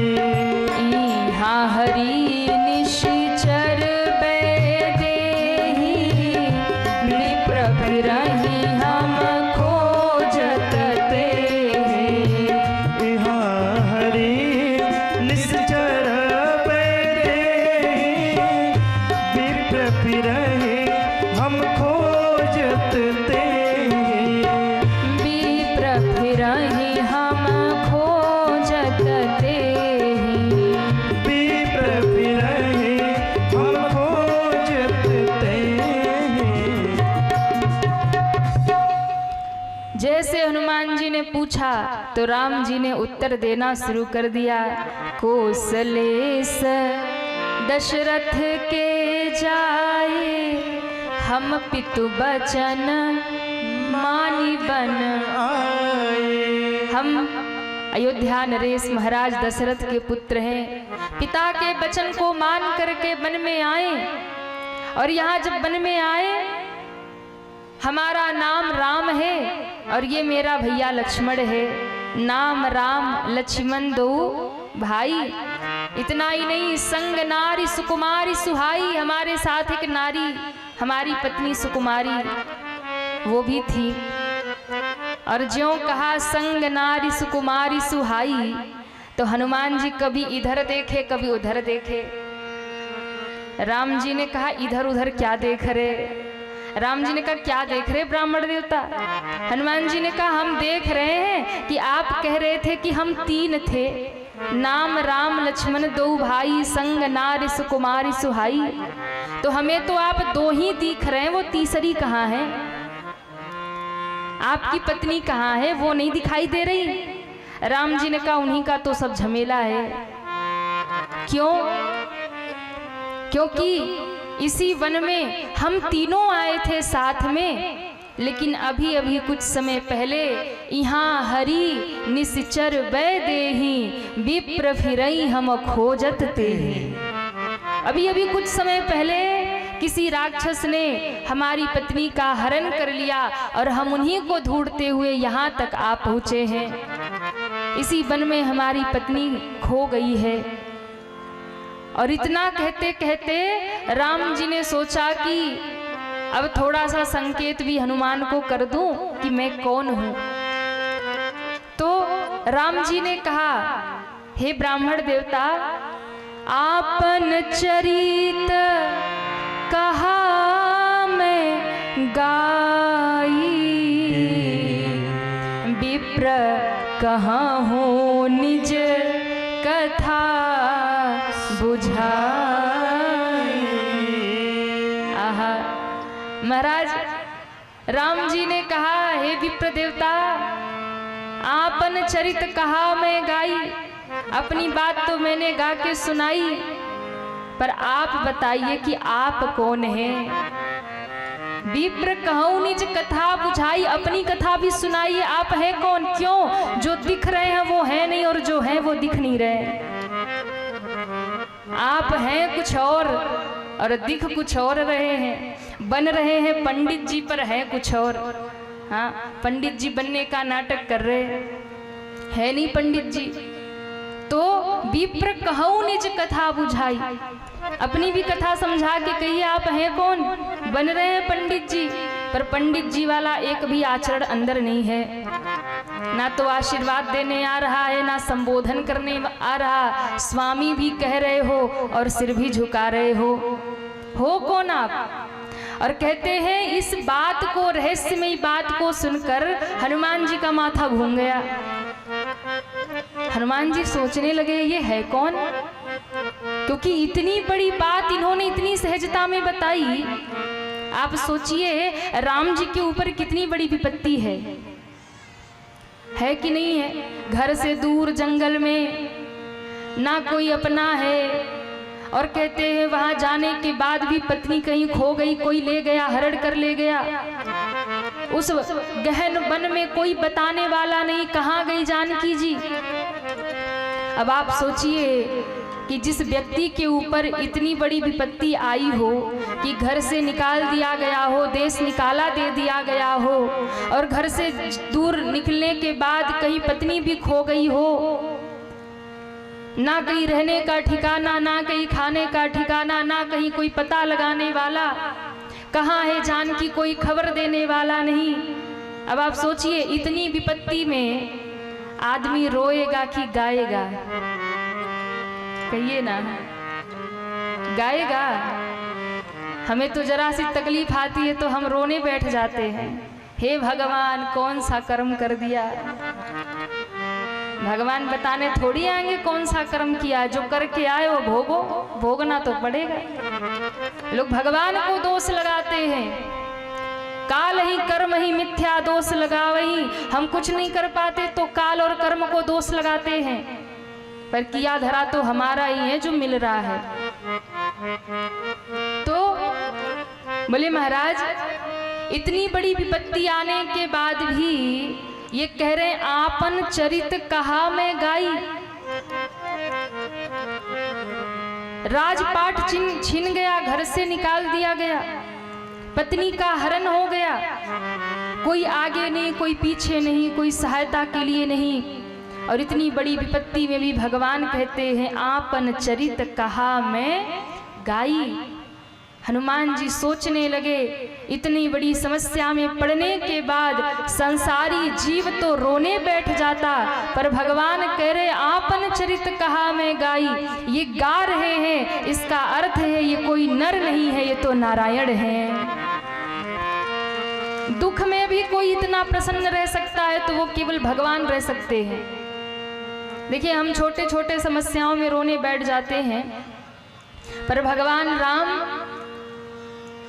इहाँ हरि निशिचर बैदेहि, विप्र फिरहि हम खोजत तेहि। यहाँ हरि निश्चर बैठे, विप्र फिरहि हम खोजत तेहि। विप्र फिरहि हम खोजत तेहि। विप्र फिरहि हम खोजत तेहि। जैसे हनुमान जी ने पूछा तो राम जी ने उत्तर देना शुरू कर दिया। कौशलेश दशरथ के जाए, हम पितु बचन मानी बन आए। हम अयोध्या नरेश महाराज दशरथ के पुत्र हैं। पिता के वचन को मान करके वन में आए और यहाँ जब वन में आए, हमारा नाम राम है और ये मेरा भैया लक्ष्मण है। नाम राम लक्ष्मण दो भाई। इतना ही नहीं, संग नारी सुकुमारी सुहाई, हमारे साथ एक नारी हमारी पत्नी सुकुमारी वो भी थी। और ज्यों कहा संग नारी सुकुमारी सुहाई, तो हनुमान जी कभी इधर देखे कभी उधर देखे। राम जी ने कहा इधर उधर क्या देख रहे? राम जी ने कहा क्या देख रहे ब्राह्मण देवता? हनुमान जी ने कहा हम देख रहे हैं कि आप कह रहे थे कि हम तीन थे, नाम राम लक्ष्मण दो भाई, संग नारी सुकुमारी सुहाई। तो हमें तो आप दो ही दिख रहे हैं, वो तीसरी कहाँ है? आपकी पत्नी कहाँ है? वो नहीं दिखाई दे रही। राम जी ने कहा उन्हीं का तो सब झमेला है। क्यों? क्योंकि इसी वन में हम तीनों आए थे साथ में, लेकिन अभी अभी कुछ समय पहले यहाँ हरि निश्चर बैदेहि, विप्र फिरहि हम खोजत तेहि। अभी अभी कुछ समय पहले किसी राक्षस ने हमारी पत्नी का हरण कर लिया और हम उन्हीं को ढूंढते हुए यहाँ तक आ पहुँचे हैं। इसी वन में हमारी पत्नी खो गई है। और इतना कहते कहते राम जी ने सोचा कि अब थोड़ा सा संकेत भी हनुमान को कर दूं कि मैं कौन हूं। तो राम जी ने कहा, हे ब्राह्मण देवता, आपन चरित कहा मैं गाई, विप्र कहाँ हो निज कथा बुझाई। आहा, महाराज राम जी ने कहा, हे विप्र देवता, आपन चरित कहा मैं गाई। अपनी बात तो मैंने गा के सुनाई, पर आप बताइए कि आप कौन हैं। विप्र कहूँ निज कथा बुझाई, अपनी कथा भी सुनाइए, आप हैं कौन। क्यों जो दिख रहे हैं वो है नहीं, और जो है वो दिख नहीं रहे। आप हैं कुछ और दिख कुछ और रहे हैं। बन रहे हैं पंडित जी पर है कुछ और। हाँ, पंडित जी बनने का नाटक कर रहे है नहीं पंडित जी। तो विप्र कहूँ निज कथा बुझाई, अपनी भी कथा समझा के कहिए आप हैं कौन। बन रहे हैं पंडित जी, पर पंडित जी वाला एक भी आचरण अंदर नहीं है। ना तो आशीर्वाद देने आ रहा है, ना संबोधन करने आ रहा। स्वामी भी कह रहे हो और सिर भी झुका रहे हो कौन आप। और कहते हैं इस बात को, रहस्यमयी बात को सुनकर हनुमान जी का माथा घूम गया। हनुमान जी सोचने लगे ये है कौन, क्योंकि इतनी बड़ी बात इन्होंने इतनी सहजता में बताई। आप सोचिए राम जी के ऊपर कितनी बड़ी विपत्ति है कि नहीं है। घर से दूर जंगल में, ना कोई अपना है, और कहते हैं वहां जाने के बाद भी पत्नी कहीं खो गई, कोई ले गया, हरण कर ले गया। उस गहन वन में कोई बताने वाला नहीं, कहाँ गई जानकी जी। अब आप सोचिए कि जिस व्यक्ति के ऊपर इतनी बड़ी विपत्ति आई हो कि घर से निकाल दिया गया हो, देश निकाला दे दिया गया हो, और घर से दूर निकलने के बाद कहीं पत्नी भी खो गई हो, ना कहीं रहने का ठिकाना, ना कहीं खाने का ठिकाना, ना कहीं कोई पता लगाने वाला, कहाँ है जानकी कोई खबर देने वाला नहीं। अब आप सोचिए इतनी विपत्ति में आदमी रोएगा कि गाएगा। कहिए ना, गाएगा। हमें तो जरा सी तकलीफ आती है तो हम रोने बैठ जाते हैं। हे भगवान कौन सा कर्म कर दिया। भगवान बताने थोड़ी आएंगे कौन सा कर्म किया, जो करके आए वो भोगो, भोगना तो पड़ेगा। लोग भगवान को दोष लगाते हैं, काल ही कर्म ही मिथ्या दोष लगावही। हम कुछ नहीं कर पाते तो काल और कर्म को दोष लगाते हैं, पर किया धरा तो हमारा ही है जो मिल रहा है। तो बोले महाराज इतनी बड़ी विपत्ति आने के बाद भी ये कह रहे हैं आपन चरित कहा मैं गाई। राजपाट छीन गया, घर से निकाल दिया गया, पत्नी का हरण हो गया, कोई आगे नहीं, कोई पीछे नहीं, कोई सहायता के लिए नहीं। और इतनी बड़ी विपत्ति में भी भगवान कहते हैं आपन चरित कहा मैं गाई। हनुमान जी सोचने लगे इतनी बड़ी समस्या में पड़ने के बाद संसारी जीव तो रोने बैठ जाता, पर भगवान कह रहे आपन चरित कहा मैं गाई। ये गा रहे हैं, इसका अर्थ है ये कोई नर नहीं है, ये तो नारायण है। दुख में भी कोई इतना प्रसन्न रह सकता है तो वो केवल भगवान रह सकते हैं। देखिए हम छोटे छोटे समस्याओं में रोने बैठ जाते हैं, पर भगवान राम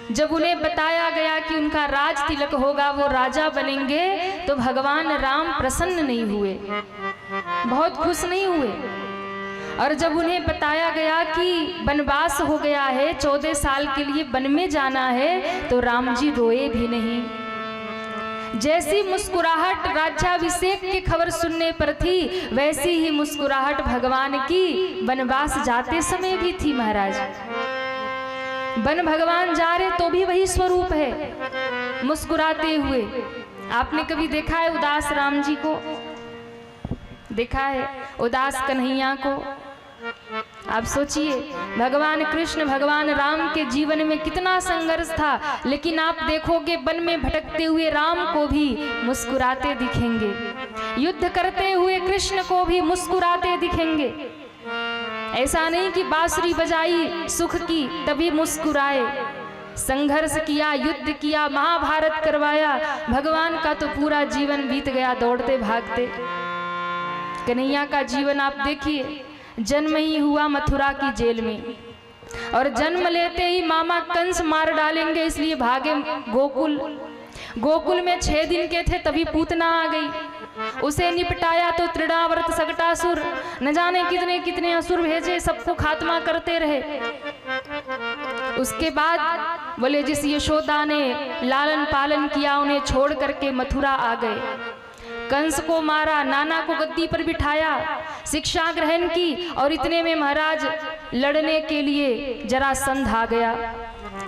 जब उन्हें बताया गया कि उनका राज तिलक होगा, वो राजा बनेंगे, तो भगवान राम प्रसन्न नहीं हुए, बहुत खुश नहीं हुए। और जब उन्हें बताया गया कि वनवास हो गया है, 14 साल के लिए वन में जाना है, तो राम जी रोए भी नहीं। जैसी मुस्कुराहट राज्याभिषेक की खबर सुनने पर थी, वैसी ही मुस्कुराहट भगवान की वनवास जाते समय भी थी। महाराज वन भगवान जा रहे तो भी वही स्वरूप है, मुस्कुराते हुए। आपने कभी देखा है उदास राम जी को? देखा है उदास कन्हैया को? आप सोचिए भगवान कृष्ण भगवान राम के जीवन में कितना संघर्ष था, लेकिन आप देखोगे वन में भटकते हुए राम को भी मुस्कुराते दिखेंगे, युद्ध करते हुए कृष्ण को भी मुस्कुराते दिखेंगे। ऐसा नहीं कि बांसुरी बजाई सुख की तभी मुस्कुराए, संघर्ष किया, युद्ध किया, महाभारत करवाया, भगवान का तो पूरा जीवन बीत गया दौड़ते भागते। कन्हैया का जीवन आप देखिए, जन्म ही हुआ मथुरा की जेल में, और जन्म लेते ही मामा कंस मार डालेंगे इसलिए भागे गोकुल। गोकुल में 6 दिन के थे तभी पूतना आ गई। उसे निपटाया तो तृणावर्त सकटासुर, न जाने कितने कितने असुर भेजे, सबको खात्मा करते रहे। उसके बाद बोले जिस यशोदा ने लालन पालन किया उन्हें छोड़ करके मथुरा आ गए। कंस को मारा, नाना को गद्दी पर बिठाया, शिक्षा ग्रहण की और इतने में महाराज लड़ने के लिए जरासंध आ गया।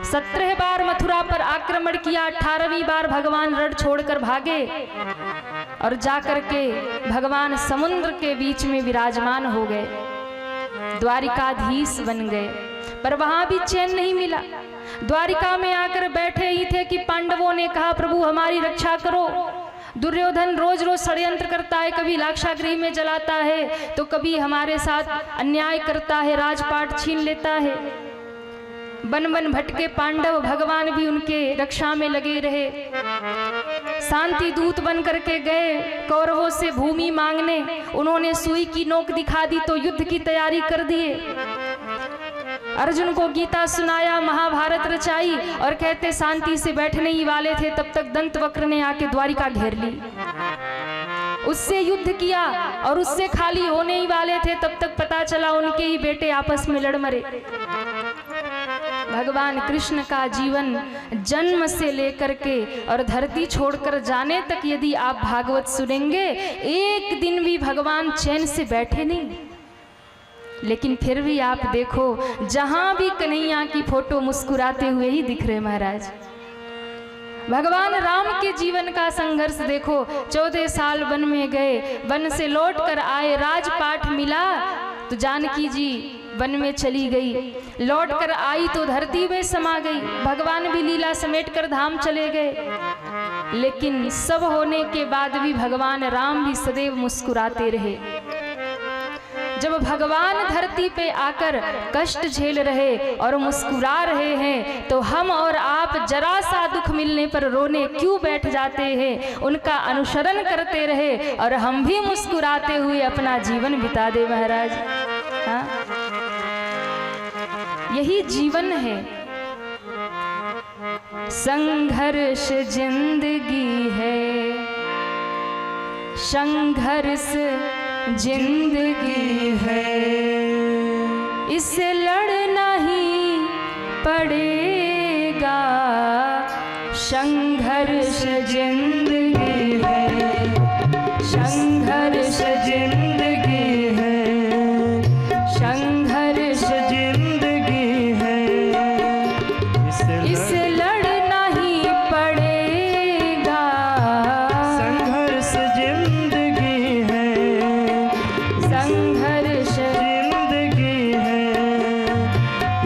17 बार मथुरा पर आक्रमण किया, 18वीं बार भगवान रण छोड़कर भागे और जाकर के भगवान समुद्र के बीच में विराजमान हो गए, द्वारिकाधीश बन गए। पर वहां भी चैन नहीं मिला। द्वारिका में आकर बैठे ही थे कि पांडवों ने कहा प्रभु हमारी रक्षा करो। दुर्योधन रोज रोज षड्यंत्र करता है, कभी लाक्षागृह में जलाता है तो कभी हमारे साथ अन्याय करता है, राजपाट छीन लेता है। बन बन भटके पांडव, भगवान भी उनके रक्षा में लगे रहे। शांति दूत बन करके गए कौरवों से भूमि मांगने, उन्होंने सुई की नोक दिखा दी तो युद्ध की तैयारी कर दिए। अर्जुन को गीता सुनाया, महाभारत रचाई और कहते शांति से बैठने ही वाले थे तब तक दंतवक्र ने आके द्वारिका घेर ली, उससे युद्ध किया और उससे खाली होने ही वाले थे तब तक पता चला उनके ही बेटे आपस में लड़ मरे। भगवान कृष्ण का जीवन जन्म से लेकर के और धरती छोड़कर जाने तक यदि आप भागवत सुनेंगे, एक दिन भी भगवान चैन से बैठे नहीं। लेकिन फिर भी आप देखो जहां भी कन्हैया की फोटो मुस्कुराते हुए ही दिख रहे महाराज। भगवान राम के जीवन का संघर्ष देखो, 14 साल वन में गए, वन से लौट कर आए, राजपाट मिला तो जानकी जी वन में चली गई, लौट कर आई तो धरती में समा गई। भगवान भी लीला समेट कर धाम चले गए। लेकिन सब होने के बाद भी भगवान राम भी सदैव मुस्कुराते रहे। जब भगवान धरती पे आकर कष्ट झेल रहे और मुस्कुरा रहे हैं तो हम और आप जरा सा दुख मिलने पर रोने क्यों बैठ जाते हैं? उनका अनुसरण करते रहे और हम भी मुस्कुराते हुए अपना जीवन बिता दे महाराज। हाँ, यही जीवन है। संघर्ष जिंदगी है, संघर्ष जिंदगी है, इससे लड़ना ही पड़ेगा। संघर्ष जिंदगी है, संघर्ष जिंदगी है, संघर्ष जिंदगी है, इससे लड़ना ही पड़ेगा। संघर्ष जिंदगी है, संघर्ष जिंदगी है,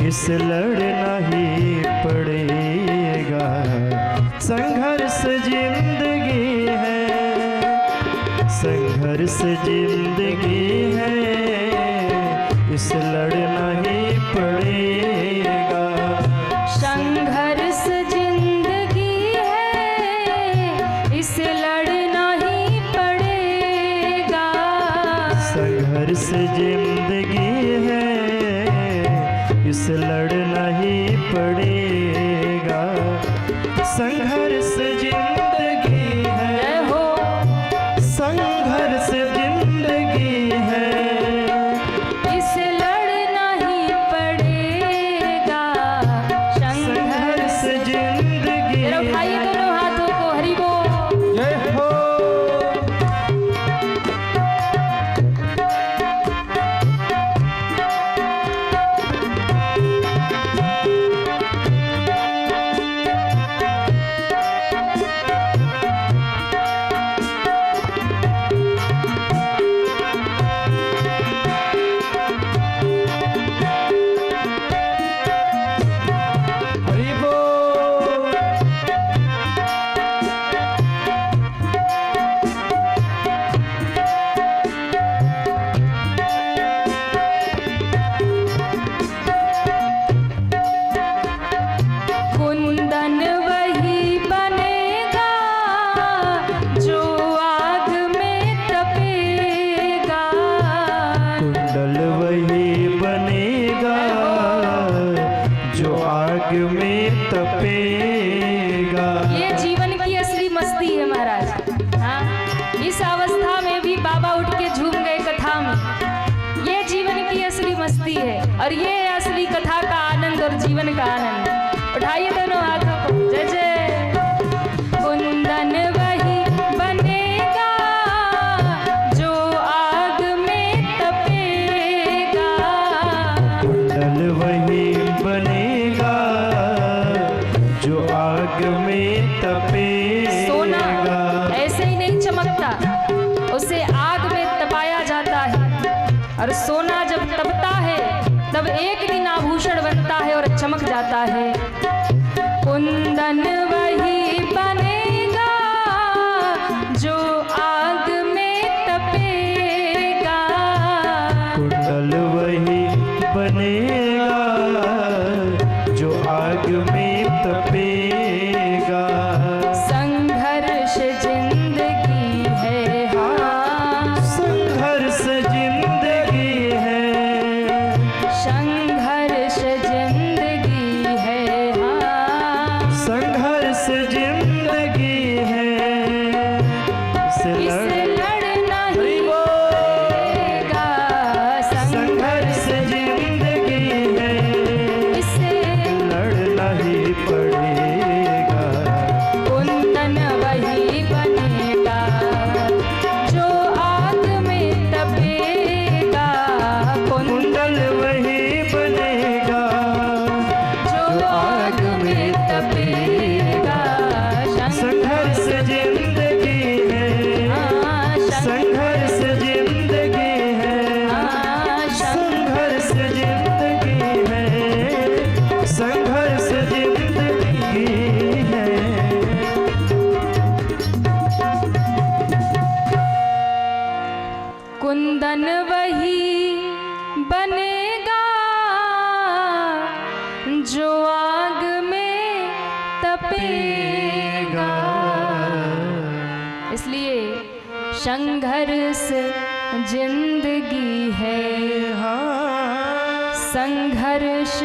इस लड़ना ही पड़ेगा। संघर्ष जिंदगी है, संघर्ष जिंदगी है, इस लड़ना ही पड़ेगा। संघर्ष जिंदगी है, इसे लड़ना ही पड़ेगा। संघर्ष जिंदगी है, इस लड़ना ही पड़ेगा। संघर्ष जिंदगी है, जय हो। संघर्ष जिंदगी है, इसे लड़ना ही पड़ेगा। संघर्ष जिंदगी जरा उठाइए दोनों हाथों को, हरि बोल। जय हो। जीवन का आनंद। उठाइए दोनों हाथों को, जय जय। कुंदन वही बनेगा जो आग में तपेगा, कुंडल वही बनेगा जो आग में तपेगा। सोना ऐसे ही नहीं चमकता, उसे आग में तपाया जाता है, और सोना जब तपता है तब एक दिन आभूषण बनता है और चमक जाता है। कुंदन वही बनेगा जो आग में तपेगा, कुंडल वही बनेगा जो आग में तपेगा। संघर्ष जिंदगी है, हाँ संघर्ष जिंदगी है, संघर्ष जिंदगी है, हाँ संघर्ष जिंदगी है। इसे लड़ना ही पड़ेगा, संघर्ष जिंदगी है, इसे लड़ना ही पड़ेगा। कुंदन वही बनेगा जो आग में तपेगा, कुंडल वही बनेगा जो आग में तपेगा। संघर्ष जिंदगी है, हाँ, संघर्ष जिंदगी है, हाँ, संघर्ष जिंदगी है, संघर्ष जिंदगी है। कुंदन वही बनेगा जो आग में तपेगा। इसलिए संघर्ष जिंदगी है, हाँ, संघर्ष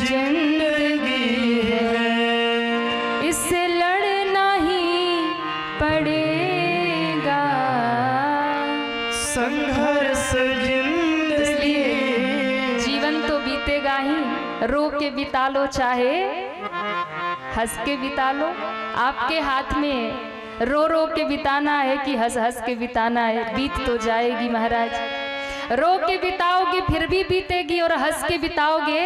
जिंदगी है, इससे लड़ना ही पड़ेगा। संघर्ष जिंदगी। जीवन तो बीतेगा ही, रो के बिता लो चाहे हंस के बिता लो। आपके हाथ में रो रो के बिताना है कि हंस हंस के बिताना है, बीत तो जाएगी महाराज। रो के बिताओगे फिर भी बीतेगी, और हंस के बिताओगे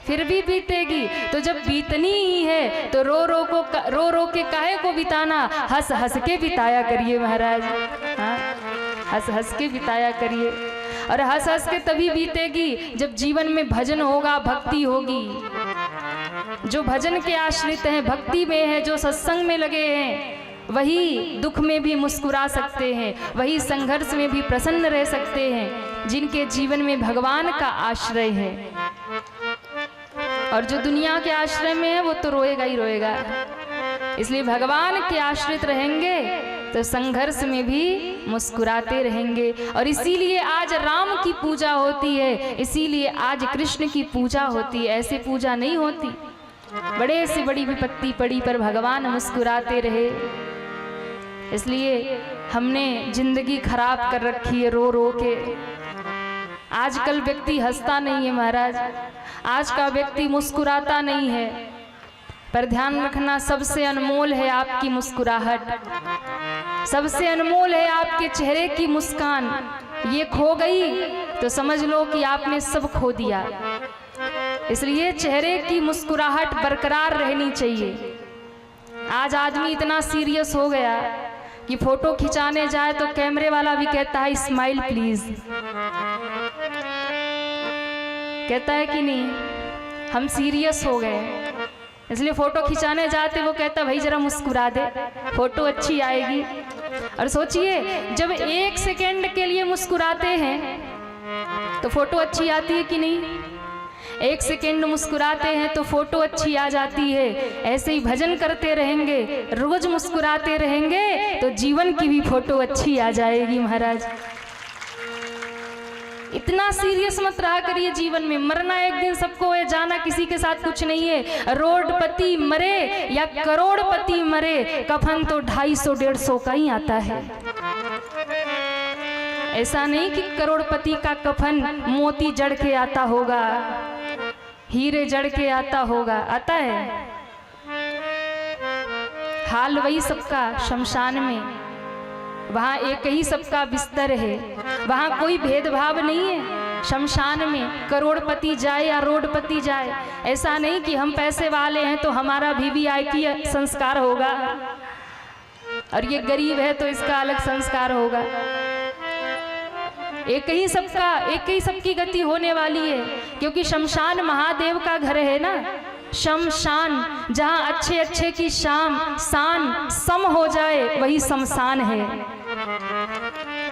फिर भी बीतेगी। तो जब बीतनी ही है तो रो रो के काहे को बिताना, हंस हंस के बिताया करिए महाराज। हाँ, हंस हंस के बिताया करिए, और हंस हंस के तभी बीतेगी जब जीवन में भजन होगा, भक्ति होगी। जो भजन के आश्रित हैं, भक्ति में है, जो सत्संग में लगे हैं, वही दुख में भी मुस्कुरा सकते हैं, वही संघर्ष में भी प्रसन्न रह सकते हैं, जिनके जीवन में भगवान का आश्रय है। और जो दुनिया के आश्रय में है वो तो रोएगा ही रोएगा। इसलिए भगवान के आश्रित रहेंगे तो संघर्ष में भी मुस्कुराते रहेंगे। और इसीलिए आज राम की पूजा होती है, इसीलिए आज कृष्ण की पूजा होती है। ऐसे पूजा नहीं होती, बड़े से बड़ी विपत्ति पड़ी पर भगवान मुस्कुराते रहे। इसलिए हमने जिंदगी खराब कर रखी है रो रो के। आजकल व्यक्ति हंसता नहीं है महाराज, आज का व्यक्ति मुस्कुराता नहीं है। पर ध्यान रखना, सबसे अनमोल है आपकी मुस्कुराहट, सबसे अनमोल है आपके चेहरे की मुस्कान। ये खो गई तो समझ लो कि आपने सब खो दिया। इसलिए चेहरे की मुस्कुराहट बरकरार रहनी चाहिए। आज आदमी इतना सीरियस हो गया कि फोटो खिंचाने जाए तो कैमरे वाला भी कहता है स्माइल प्लीज, कहता है कि नहीं। हम सीरियस हो गए, इसलिए फोटो खिंचाने जाते वो कहता भाई जरा मुस्कुरा दे, फोटो अच्छी आएगी। और सोचिए, जब 1 सेकेंड के लिए मुस्कुराते हैं तो फोटो अच्छी आती है कि नहीं। 1 सेकेंड मुस्कुराते हैं तो फोटो अच्छी आ जाती है। ऐसे ही भजन करते रहेंगे, रोज मुस्कुराते रहेंगे तो जीवन की भी फोटो अच्छी आ जाएगी महाराज। इतना सीरियस मत रहा करिए जीवन में। मरना एक दिन सबको है, जाना किसी के साथ कुछ नहीं है। रोडपति मरे या करोड़पति मरे, कफन तो 250-150 का ही आता है। ऐसा नहीं कि करोड़पति का कफन मोती जड़ के आता होगा, हीरे जड़ के आता होगा, आता है। हाल वही सबका शमशान में, वहाँ एक ही सबका बिस्तर है, वहाँ कोई भेदभाव नहीं है। शमशान में करोड़पति जाए या रोडपति जाए, ऐसा नहीं कि हम पैसे वाले हैं तो हमारा वीवीआईपी संस्कार होगा और ये गरीब है तो इसका अलग संस्कार होगा। एक ही सबकी गति होने वाली है, क्योंकि शमशान महादेव का घर है ना। शमशान, जहाँ अच्छे अच्छे की शान सम हो जाए वही शमशान है।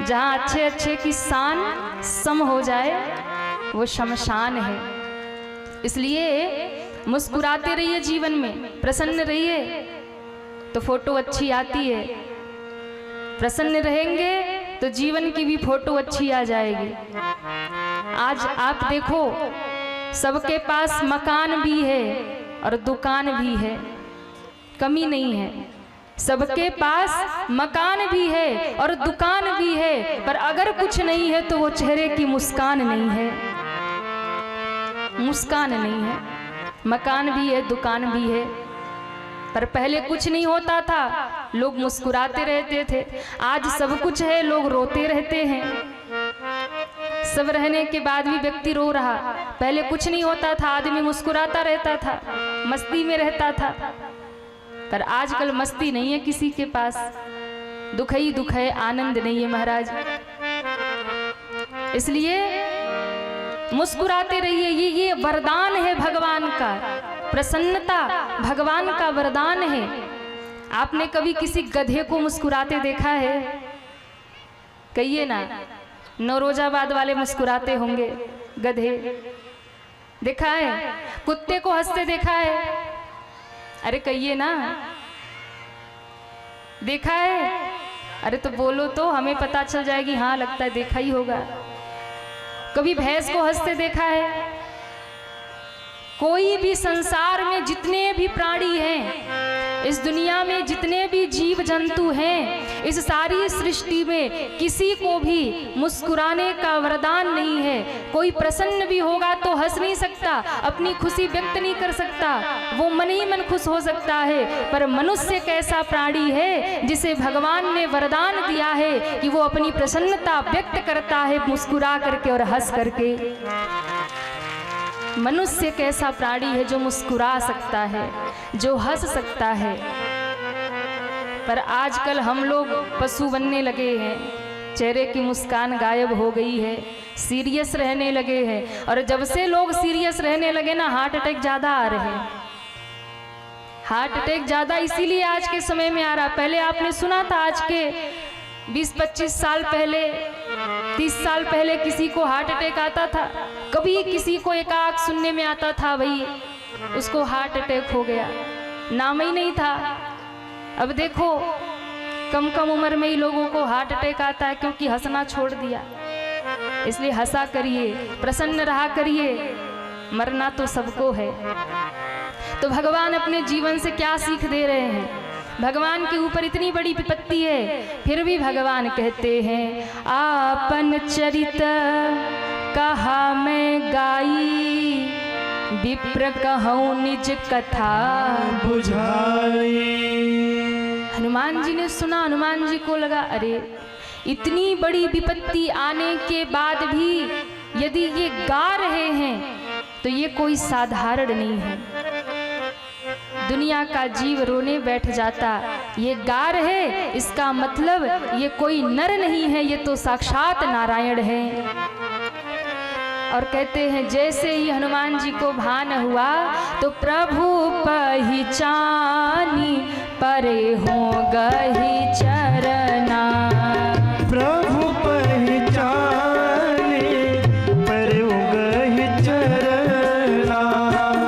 जहाँ अच्छे अच्छे की शान सम हो जाए वो शमशान है। इसलिए मुस्कुराते रहिए, जीवन में प्रसन्न रहिए तो फोटो अच्छी आती है। प्रसन्न रहेंगे तो जीवन की भी फोटो अच्छी आ जाएगी। आज आप देखो, सबके पास मकान भी है और दुकान भी है, कमी नहीं है। सबके पास मकान भी है और दुकान भी है, पर अगर कुछ नहीं है तो वो चेहरे की मुस्कान नहीं है। मुस्कान नहीं है। मकान भी है, दुकान भी है, पर पहले कुछ नहीं होता था, लोग मुस्कुराते रहते थे। आज सब कुछ है, लोग रोते रहते हैं। सब रहने के बाद भी व्यक्ति रो रहा। पहले कुछ नहीं होता था, आदमी मुस्कुराता रहता था, मस्ती में रहता था, पर आजकल मस्ती नहीं है किसी के पास। दुख ही दुख है, आनंद नहीं है महाराज। इसलिए मुस्कुराते रहिए। ये वरदान है भगवान का। प्रसन्नता भगवान का वरदान है। आपने कभी किसी गधे को मुस्कुराते देखा है? कहिए ना, नौरोजाबाद वाले मुस्कुराते होंगे, गधे देखा है? कुत्ते को हंसते देखा है? अरे कहिए ना, देखा है? अरे तो बोलो तो, हमें पता चल जाएगी। हाँ, लगता है देखा ही होगा। कभी भैंस को हंसते देखा है? कोई भी संसार में जितने भी प्राणी हैं, इस दुनिया में जितने भी जीव जंतु हैं, इस सारी सृष्टि में किसी को भी मुस्कुराने का वरदान नहीं है। कोई प्रसन्न भी होगा तो हंस नहीं सकता, अपनी खुशी व्यक्त नहीं कर सकता, वो मन ही मन खुश हो सकता है। पर मनुष्य एक ऐसा प्राणी है जिसे भगवान ने वरदान दिया है कि वो अपनी प्रसन्नता व्यक्त करता है मुस्कुरा करके और हंस करके। मनुष्य एक ऐसा प्राणी है जो मुस्कुरा सकता है, जो हंस सकता है। पर आजकल हम लोग पशु बनने लगे हैं, चेहरे की मुस्कान गायब हो गई है, सीरियस रहने लगे हैं। और जब से लोग सीरियस रहने लगे ना, हार्ट अटैक ज़्यादा आ रहे हैं। हार्ट अटैक ज़्यादा इसीलिए आज के समय में आ रहा। पहले आपने सुना था, आज के 20-25 साल पहले, 30 साल पहले किसी को हार्ट अटैक आता था? कभी किसी को एकाक सुनने में आता था भाई उसको हार्ट अटैक हो गया, नाम ही नहीं था। अब देखो, कम कम उम्र में ही लोगों को हार्ट अटैक आता है, क्योंकि हंसना छोड़ दिया। इसलिए हंसा करिए, प्रसन्न रहा करिए, मरना तो सबको है। तो भगवान अपने जीवन से क्या सीख दे रहे हैं? भगवान के ऊपर इतनी बड़ी विपत्ति है, फिर भी भगवान कहते हैं, आपन चरित कहा मैं गाई, विप्र कहूँ निज कथा बुझाई। हनुमान जी ने सुना, हनुमान जी को लगा, अरे इतनी बड़ी विपत्ति आने के बाद भी यदि ये गा रहे हैं तो ये कोई साधारण नहीं है। दुनिया का जीव रोने बैठ जाता, ये गा रहे, इसका मतलब ये कोई नर नहीं है, ये तो साक्षात नारायण है। और कहते हैं, जैसे ही हनुमान जी को भान हुआ तो प्रभु पहचानी परे हो गही चरना। प्रभु पहचाने पर हो गही चरना।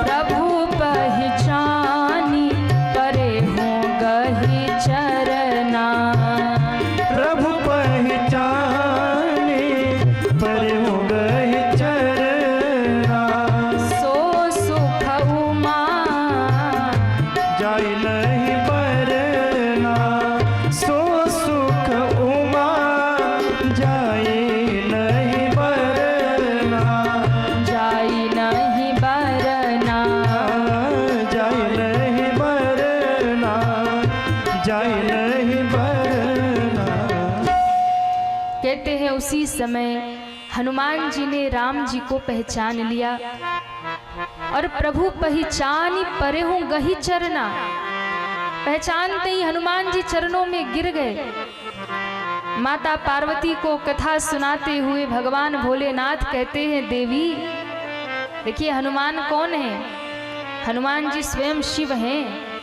प्रभु पहचानी परे हो गही चरना। प्रभु पहचाने पर हो गही चरना। सो सुख उमा जाय नहीं बरना, सो सुख जाय नहीं बरना। कहते हैं उसी समय हनुमान जी ने राम जी को पहचान लिया और प्रभु पहचानी परे हूँ गही चरना। पहचानते ही हनुमान जी चरणों में गिर गए। माता पार्वती को कथा सुनाते हुए भगवान भोलेनाथ कहते हैं, देवी देखिए हनुमान कौन है? हनुमान जी स्वयं शिव हैं।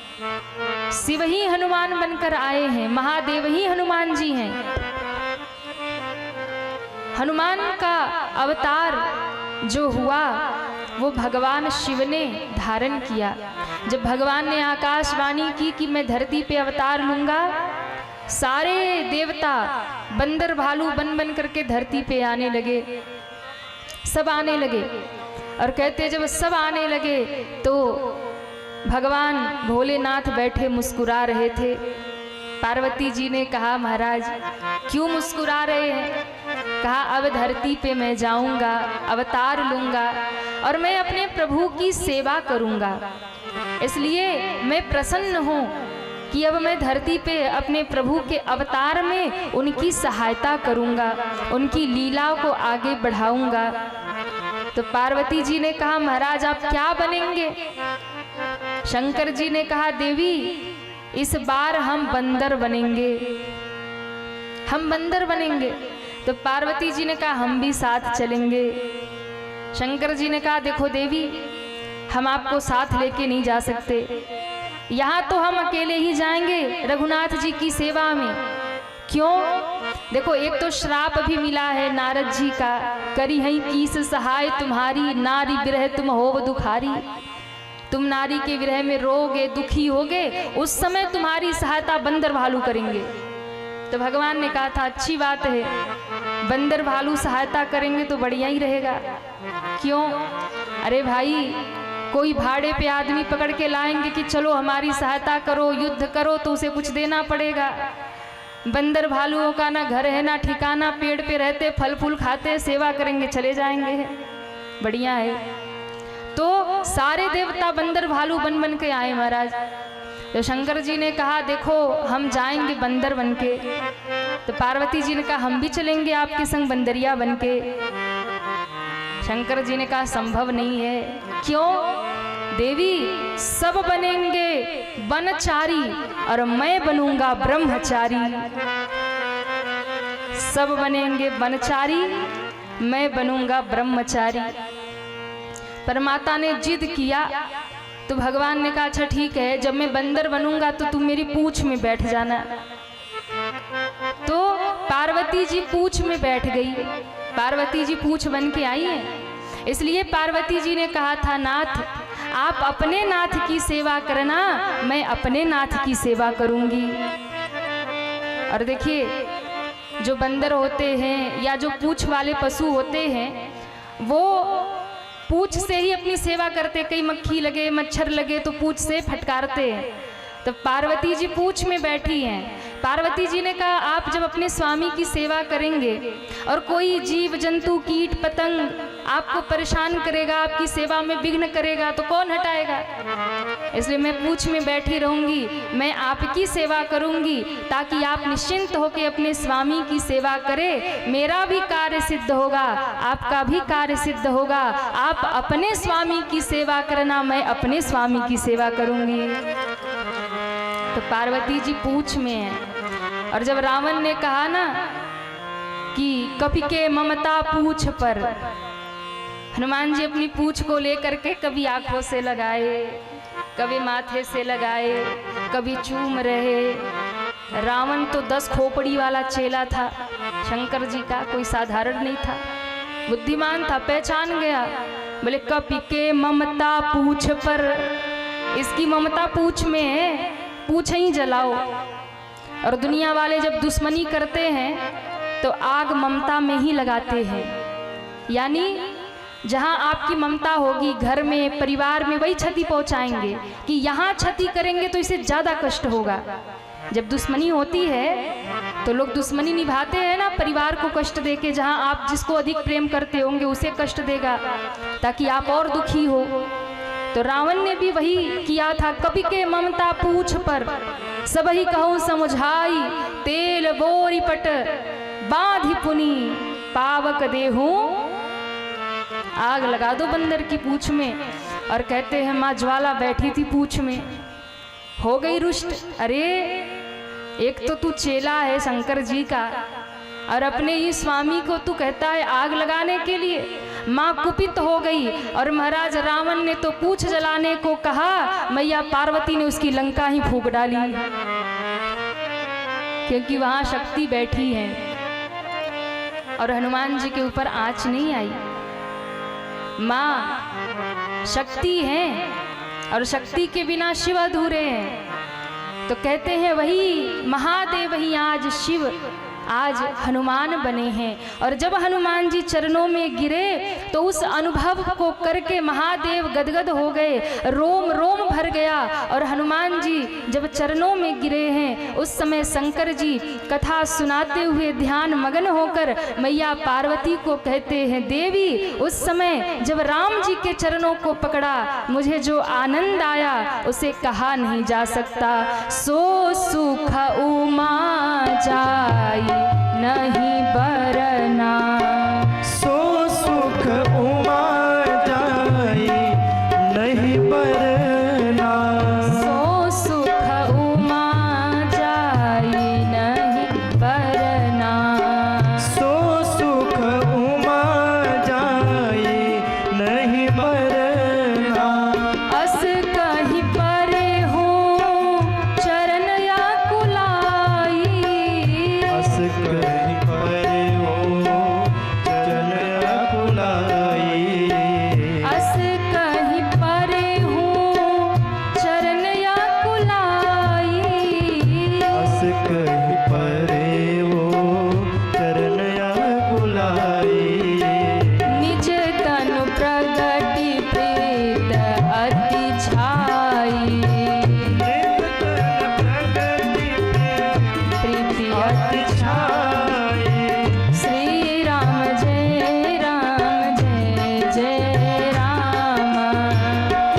शिव ही हनुमान बनकर आए हैं, महादेव ही हनुमान जी हैं। हनुमान का अवतार जो हुआ वो भगवान शिव ने धारण किया। जब भगवान ने आकाशवाणी की कि मैं धरती पे अवतार लूंगा, सारे देवता बंदर भालू बन बन करके धरती पे आने लगे, सब आने लगे। और कहते जब सब आने लगे तो भगवान भोलेनाथ बैठे मुस्कुरा रहे थे। पार्वती जी ने कहा, महाराज क्यों मुस्कुरा रहे हैं? कहा, अब धरती पे मैं जाऊंगा, अवतार लूंगा और मैं अपने प्रभु की सेवा करूंगा। इसलिए मैं प्रसन्न हूँ कि अब मैं धरती पे अपने प्रभु के अवतार में उनकी सहायता करूंगा, उनकी लीला को आगे बढ़ाऊंगा। तो पार्वती जी ने कहा, महाराज आप क्या बनेंगे? शंकर जी ने कहा, देवी इस बार हम बंदर बनेंगे, हम बंदर बनेंगे। तो पार्वती जी ने कहा, हम भी साथ चलेंगे। शंकर जी ने कहा, देखो देवी हम आपको साथ लेके नहीं जा सकते, यहाँ तो हम अकेले ही जाएंगे रघुनाथ जी की सेवा में। क्यों? देखो एक तो श्राप भी मिला है नारद जी का, करी हई कीस सहाय तुम्हारी, नारी विरह तुम होव दुखारी। तुम नारी के विरह में रोगे, दुखी होगे, उस समय तुम्हारी सहायता बंदर भालू करेंगे। तो भगवान ने कहा था, अच्छी बात है, बंदर भालू सहायता करेंगे तो बढ़िया ही रहेगा। क्यों? अरे भाई कोई भाड़े पे आदमी पकड़ के लाएंगे कि चलो हमारी सहायता करो, युद्ध करो, तो उसे कुछ देना पड़ेगा। बंदर भालुओं का ना घर है ना ठिकाना, पेड़ पे रहते, फल फूल खाते, सेवा करेंगे चले जाएंगे, बढ़िया है। तो सारे देवता बंदर भालू बन बन के आए महाराज। तो शंकर जी ने कहा, देखो हम जाएंगे बंदर बन के। तो पार्वती जी ने कहा, हम भी चलेंगे आपके संग बंदरिया बन के। शंकर जी ने कहा, संभव नहीं है। क्यों? देवी सब बनेंगे वनचारी और मैं बनूंगा ब्रह्मचारी। सब बनेंगे वनचारी, मैं बनूंगा ब्रह्मचारी। पर माता ने जिद किया तो भगवान ने कहा, अच्छा ठीक है, जब मैं बंदर बनूंगा तो तुम मेरी पूंछ में बैठ जाना। तो पार्वती जी पूंछ में बैठ गई। पार्वती जी पूंछ बन के आई हैं। इसलिए पार्वती जी ने कहा था, नाथ आप अपने नाथ की सेवा करना, मैं अपने नाथ की सेवा करूंगी। और देखिए जो बंदर होते हैं या जो पूंछ वाले पशु होते हैं, वो पूंछ से ही अपनी सेवा करते। कई मक्खी लगे, मच्छर लगे तो पूंछ से फटकारते हैं। तो पार्वती जी पूंछ में बैठी हैं। पार्वती जी ने कहा, आप जब अपने स्वामी की सेवा करेंगे और कोई जीव जंतु कीट पतंग आपको परेशान करेगा, आपकी सेवा में विघ्न करेगा, तो कौन हटाएगा? इसलिए मैं पूंछ में बैठी रहूंगी, मैं आपकी सेवा करूंगी ताकि आप निश्चिंत होकर अपने स्वामी की सेवा करें। मेरा भी कार्य सिद्ध होगा, आपका भी कार्य सिद्ध होगा। आप अपने स्वामी की सेवा करना, मैं अपने स्वामी की सेवा करूंगी। तो पार्वती जी पूंछ में है। और जब रावण ने कहा ना कि कपि के ममता पूंछ पर, हनुमान जी अपनी पूंछ को लेकर के कभी आंखों से लगाए, कभी माथे से लगाए, कभी चूम रहे। रावण तो 10 खोपड़ी वाला चेला था शंकर जी का, कोई साधारण नहीं था, बुद्धिमान था, पहचान गया। बोले कपि के ममता पूंछ पर, इसकी ममता पूंछ में है, पूंछ ही जलाओ। और दुनिया वाले जब दुश्मनी करते हैं तो आग ममता में ही लगाते हैं। यानी जहां आपकी ममता होगी घर में, परिवार में, वही क्षति पहुंचाएंगे। कि यहाँ क्षति करेंगे तो इसे ज्यादा कष्ट होगा। जब दुश्मनी होती है तो लोग दुश्मनी निभाते हैं ना, परिवार को कष्ट देके। जहां आप जिसको अधिक प्रेम करते होंगे उसे कष्ट देगा ताकि आप और दुखी हो। तो रावण ने भी वही किया था। कवि के ममता पूछ पर सबही कहूँ समझाई, तेल बोरी पट बांधि पुनी पावक देहूं। आग लगा दो बंदर की पूछ में। और कहते हैं माँ ज्वाला बैठी थी पूछ में, हो गई रुष्ट। अरे एक तो तू चेला है शंकर जी का और अपने ही स्वामी को तू कहता है आग लगाने के लिए। माँ कुपित हो गई और महाराज रावण ने तो पूछ जलाने को कहा, मैया पार्वती ने उसकी लंका ही फूंक डाली, क्योंकि वहां शक्ति बैठी है और हनुमान जी के ऊपर आंच नहीं आई। माँ शक्ति है और शक्ति के बिना शिव अधूरे हैं। तो कहते हैं वही महादेव ही आज शिव, आज हनुमान बने हैं। और जब हनुमान जी चरणों में गिरे तो उस अनुभव को करके महादेव गदगद हो गए, रोम रोम भर गया। और हनुमान जी जब चरणों में गिरे हैं उस समय शंकर जी कथा सुनाते हुए ध्यान मगन होकर मैया पार्वती को कहते हैं, देवी उस समय जब राम जी के चरणों को पकड़ा मुझे जो आनंद आया उसे कहा नहीं जा सकता। सो सुख उमा जाई नहीं बरना, सो सुख उमा जाई नहीं बरना, सो सुख उमा जाई नहीं बरना, सो सुख उमा जाई नहीं बरना। अस कहीं परे हो चरण या कुलाई, अस कहीं परे हो चरण कुलाई, अस कहीं परे हो चरण या कुलाई, अस कहीं परे हो चरण कुलाई। निज तनु प्रगति प्रीत अति छाई, प्रीति अति छाई। श्री राम जय जय राम,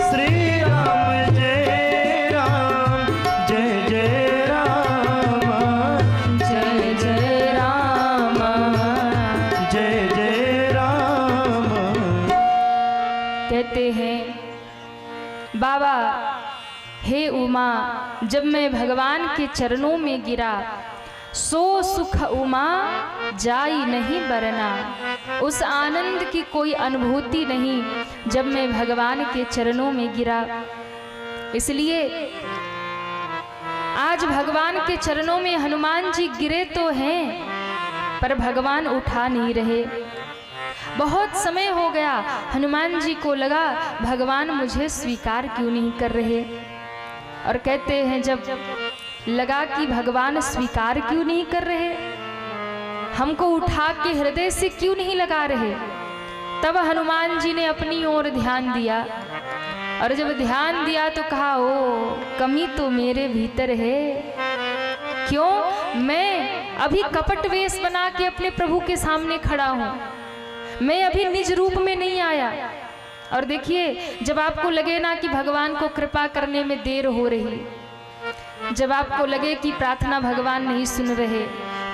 श्री राम जय राम जय जय राम, जय जय राम। जय जय राम। कहते हैं बाबा हे उमा, जब मैं भगवान के चरणों में गिरा सो सुख उमा जाई नहीं बरना, उस आनंद की कोई अनुभूति नहीं जब मैं भगवान के चरणों में गिरा। इसलिए आज भगवान के चरणों में हनुमान जी गिरे तो हैं पर भगवान उठा नहीं रहे। बहुत समय हो गया, हनुमान जी को लगा भगवान मुझे स्वीकार क्यों नहीं कर रहे। और कहते हैं जब लगा कि भगवान स्वीकार क्यों नहीं कर रहे, हमको उठा के हृदय से क्यों नहीं लगा रहे, तब हनुमान जी ने अपनी ओर ध्यान दिया। और जब ध्यान दिया तो कहा ओ कमी तो मेरे भीतर है। क्यों? मैं अभी कपट वेश बना के अपने प्रभु के सामने खड़ा हूं, मैं अभी निज रूप में नहीं आया। और देखिए जब आपको लगे ना कि भगवान को कृपा करने में देर हो रही, जब आपको लगे कि प्रार्थना भगवान नहीं सुन रहे,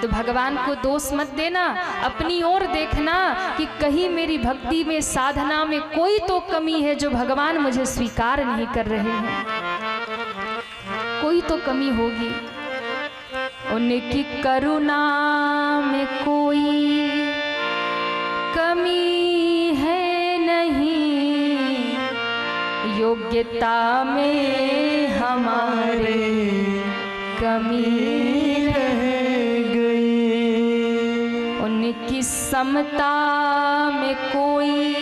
तो भगवान को दोष मत देना, अपनी ओर देखना कि कहीं मेरी भक्ति में साधना में कोई तो कमी है जो भगवान मुझे स्वीकार नहीं कर रहे हैं, कोई तो कमी होगी। उनकी करुणा में कोई कमी है नहीं, योग्यता में हमारे कमी रह गई, उनकी समता में कोई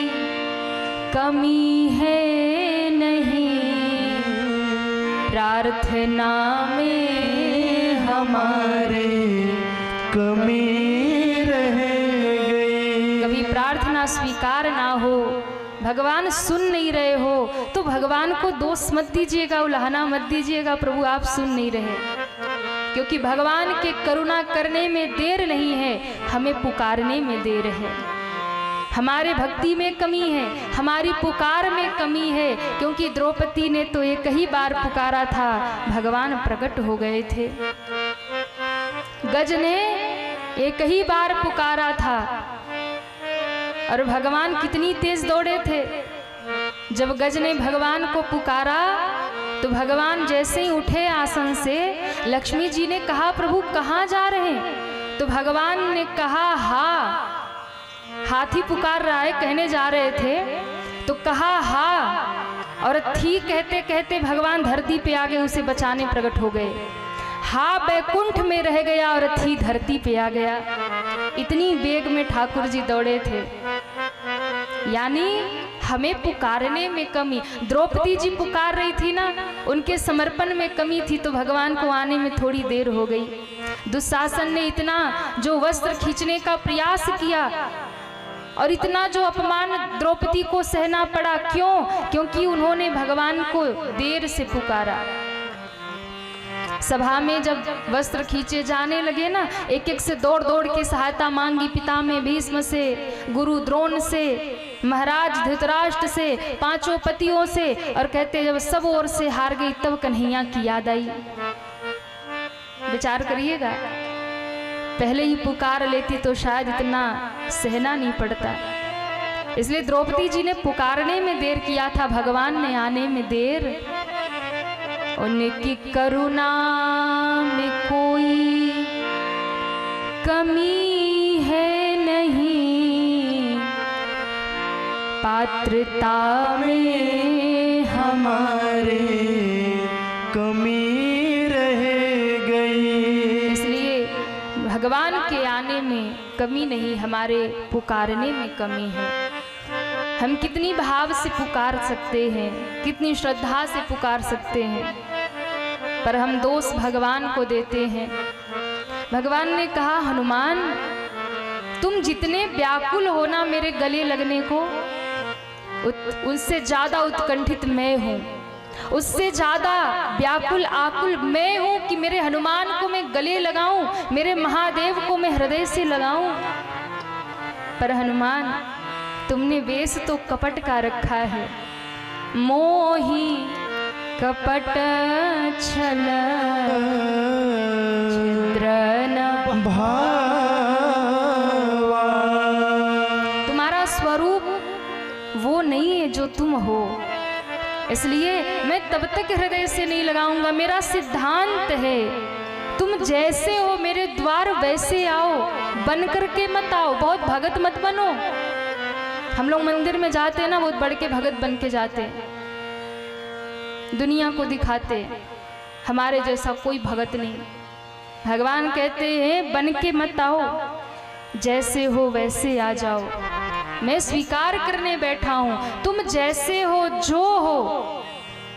कमी है नहीं, प्रार्थना में हमारे कमी रह गई। कभी प्रार्थना स्वीकार ना हो, भगवान सुन नहीं रहे हो तो भगवान को दोष मत दीजिएगा, उलाहना मत दीजिएगा, प्रभु आप सुन नहीं रहे, क्योंकि भगवान के करुणा करने में देर नहीं है, हमें पुकारने में देर है। हमारे भक्ति में कमी है, हमारी पुकार में कमी है, क्योंकि द्रौपदी ने तो एक ही बार पुकारा था, भगवान प्रकट हो गए थे। गज ने एक ही बार पुकारा था और भगवान कितनी तेज दौड़े थे। जब गज ने भगवान को पुकारा तो भगवान जैसे ही उठे आसन से, लक्ष्मी जी ने कहा प्रभु कहाँ जा रहे हैं? तो भगवान ने कहा हाथी पुकार रहा है, कहने जा रहे थे तो कहा और थी कहते कहते भगवान धरती पे आ गए, उसे बचाने प्रकट हो गए। बैकुंठ में रह गया और थी धरती पे आ गया। इतनी वेग में ठाकुर जी दौड़े थे। यानी हमें पुकारने में कमी, द्रौपदी जी पुकार रही थी ना, उनके समर्पण में कमी थी तो भगवान को आने में थोड़ी देर हो गई। दुशासन ने इतना जो वस्त्र खींचने का प्रयास किया और इतना जो अपमान द्रौपदी को सहना पड़ा, क्यों? क्योंकि उन्होंने भगवान को देर से पुकारा। सभा में जब वस्त्र खींचे जाने लगे ना, एक एक से दौड़ दौड़ के सहायता मांगी, पितामह भीष्म से, गुरु द्रोण से, महाराज धृतराष्ट्र से, पांचों पतियों से, और कहते जब सब ओर से हार गई तब कन्हैया की याद आई। विचार करिएगा, पहले ही पुकार लेती तो शायद इतना सहना नहीं पड़ता। इसलिए द्रौपदी जी ने पुकारने में देर किया था, भगवान ने आने में देर। उनकी करुणा में कोई कमी है नहीं, पात्रता में हमारे कमी रह गई। इसलिए भगवान के आने में कमी नहीं, हमारे पुकारने में कमी है। हम कितनी भाव से पुकार सकते हैं, कितनी श्रद्धा से पुकार सकते हैं, पर हम दोष भगवान को देते हैं। भगवान ने कहा हनुमान तुम जितने व्याकुल हो ना मेरे गले लगने को, उससे ज्यादा उत्कंठित मैं हूँ, उससे ज्यादा व्याकुल आकुल मैं हूँ कि मेरे हनुमान को मैं गले लगाऊं, मेरे महादेव को मैं हृदय से लगाऊं। पर हनुमान तुमने वेश तो कपट का रखा है, मोही कपट छल छिद्रन भावा। तुम्हारा स्वरूप वो नहीं है जो तुम हो, इसलिए मैं तब तक हृदय से नहीं लगाऊंगा। मेरा सिद्धांत है तुम जैसे हो मेरे द्वार वैसे आओ, बन करके मत आओ, बहुत भगत मत बनो। हम लोग मंदिर में जाते हैं ना, बहुत बड़ के भगत बन के जाते हैं, दुनिया को दिखाते, हमारे जैसा कोई भगत नहीं। भगवान कहते हैं बन के मत आओ, जैसे हो वैसे आ जाओ। मैं स्वीकार करने बैठा हूं, तुम जैसे हो जो हो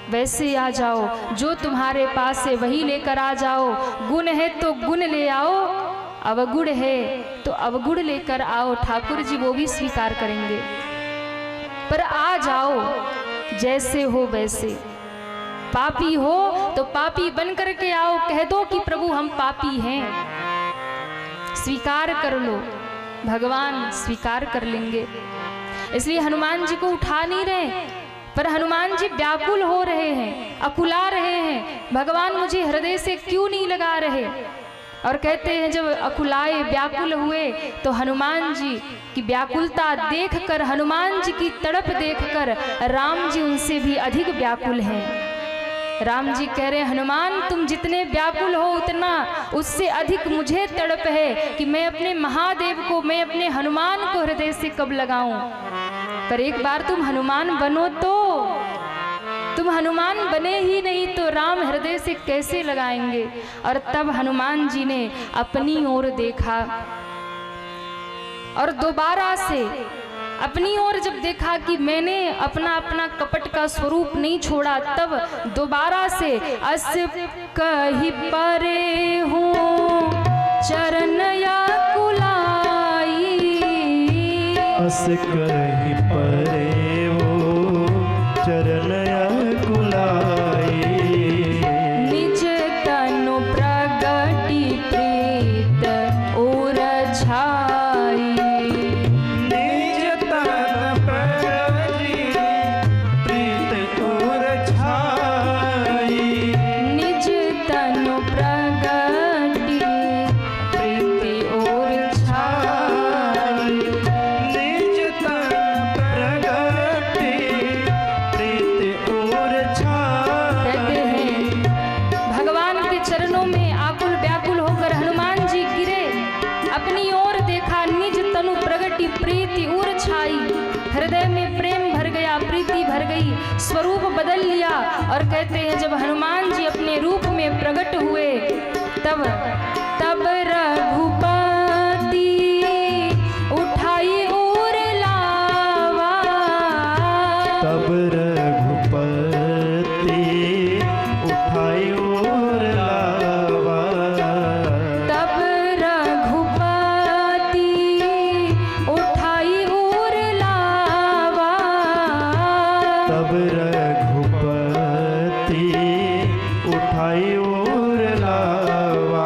वैसे आ जाओ, जो तुम्हारे पास है वही लेकर आ जाओ। गुण है तो गुण ले आओ, अवगुण है तो अवगुण लेकर आओ। ठाकुर जी वो भी स्वीकार करेंगे, पर आ जाओ जैसे हो वैसे। पापी हो तो पापी बन करके आओ, कह दो कि प्रभु हम पापी हैं, स्वीकार कर लो, भगवान स्वीकार कर लेंगे। इसलिए हनुमान जी को उठा नहीं रहे, पर हनुमान जी व्याकुल हो रहे हैं, अकुला रहे हैं, भगवान मुझे हृदय से क्यों नहीं लगा रहे। और कहते हैं जब अकुलाए व्याकुल हुए तो हनुमान जी की व्याकुलता देखकर, हनुमान जी की तड़प देखकर राम जी उनसे भी अधिक व्याकुल हैं। राम जी कह रहे हैं हनुमान तुम जितने व्याकुल हो उतना उससे अधिक मुझे तड़प है कि मैं अपने महादेव को, मैं अपने हनुमान को हृदय से कब लगाऊं। पर एक बार तुम हनुमान बनो, तो तुम हनुमान बने ही नहीं तो राम हृदय से कैसे लगाएंगे। और तब हनुमान जी ने अपनी ओर देखा और दोबारा से अपनी ओर जब देखा कि मैंने अपना अपना कपट का स्वरूप नहीं छोड़ा, तब दोबारा से अस कही परे हूँ चरण या कुलाई, अस कही परे वो चरण या कुलाई, निज तनु प्रगति प्रीत उर छाई, निज कहते हैं जब हनुमान जी अपने रूप में प्रकट हुए तब रघुपति उठाई और लावा, तब रघुपति उठाई और लावा, तब रघुपति उठाई और लावा, तब रघुपति उठाई और लावा,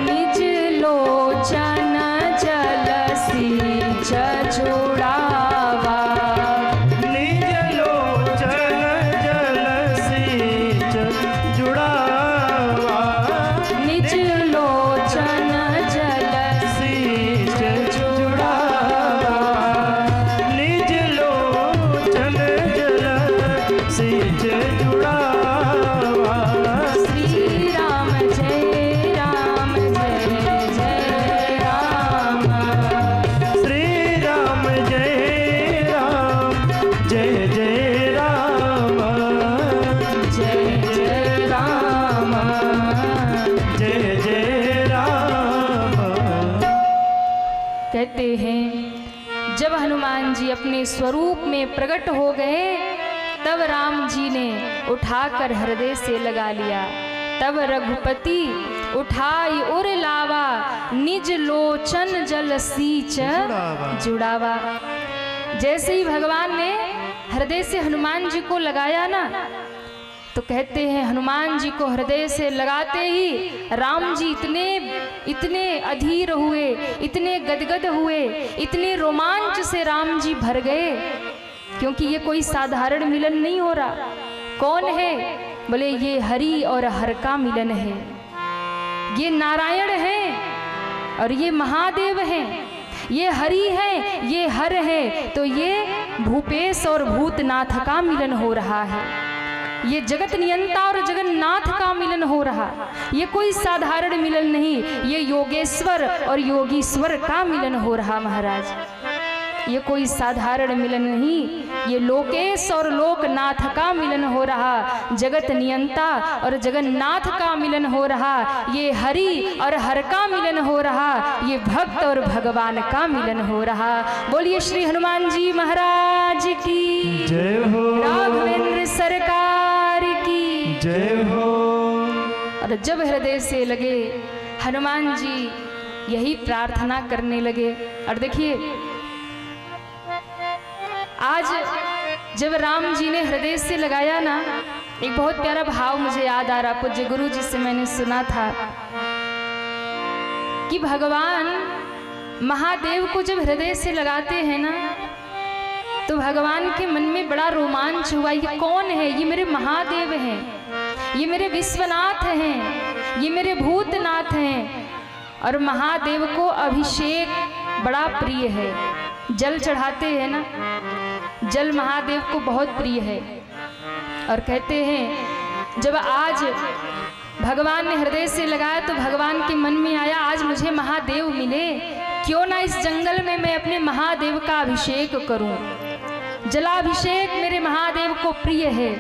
निज लोचन जल सींच जुड़ावा, निज लोचन जल सींच जुड़ावा, निज लोचन जल सींच जुड़ावा, निज लोचन जल सींच जुड़ावा। श्री राम जय राम जय जय राम, श्री राम जय राम जय जय राम, जय जय राम, जय जय राम। कहते हैं जब हनुमान जी अपने स्वरूप में प्रकट हो गए तब राम जी ने उठाकर हृदय से लगा लिया। तब रघुपति उठाई और लावा, निज लोचन जल सींच जुड़ावा। जैसे ही भगवान ने हृदय से हनुमान जी को लगाया ना, तो कहते हैं हनुमान जी को हृदय से लगाते ही राम जी इतने अधीर हुए, इतने गदगद हुए, इतने रोमांच से राम जी भर गए, क्योंकि ये कोई साधारण मिलन नहीं हो रहा। कौन है? बोले ये हरि और हर का मिलन है, ये नारायण है और ये महादेव हैं, ये हरि है, ये हर है, तो ये भूपेश और भूतनाथ का मिलन हो रहा है, ये जगत नियंता और जगन्नाथ का मिलन हो रहा। ये कोई साधारण मिलन नहीं, ये योगेश्वर और योगीश्वर का मिलन हो रहा महाराज। ये कोई साधारण मिलन नहीं, ये लोकेश और लोकनाथ का मिलन हो रहा, जगत नियंता और जगन्नाथ का मिलन हो रहा, ये हरि और हर का मिलन हो रहा, ये भक्त और भगवान का मिलन हो रहा। बोलिए श्री हनुमान जी महाराज की जय हो, राघवेंद्र सरकार की जय हो। और जब हृदय से लगे हनुमान जी यही प्रार्थना करने लगे। और देखिए आज जब राम जी ने हृदय से लगाया ना, एक बहुत प्यारा भाव मुझे याद आ रहा, पूज्य गुरु जी से मैंने सुना था कि भगवान महादेव को जब हृदय से लगाते हैं ना, तो भगवान के मन में बड़ा रोमांच हुआ। ये कौन है? ये मेरे महादेव हैं, ये मेरे विश्वनाथ हैं, ये मेरे भूतनाथ हैं। और महादेव को अभिषेक बड़ा प्रिय है, जल चढ़ाते हैं ना, जल महादेव को बहुत प्रिय है। और कहते हैं जब आज भगवान ने हृदय से लगाया तो भगवान के मन में आया आज मुझे महादेव मिले, क्यों ना इस जंगल में मैं अपने महादेव का अभिषेक करूं। जलाभिषेक मेरे महादेव को प्रिय है।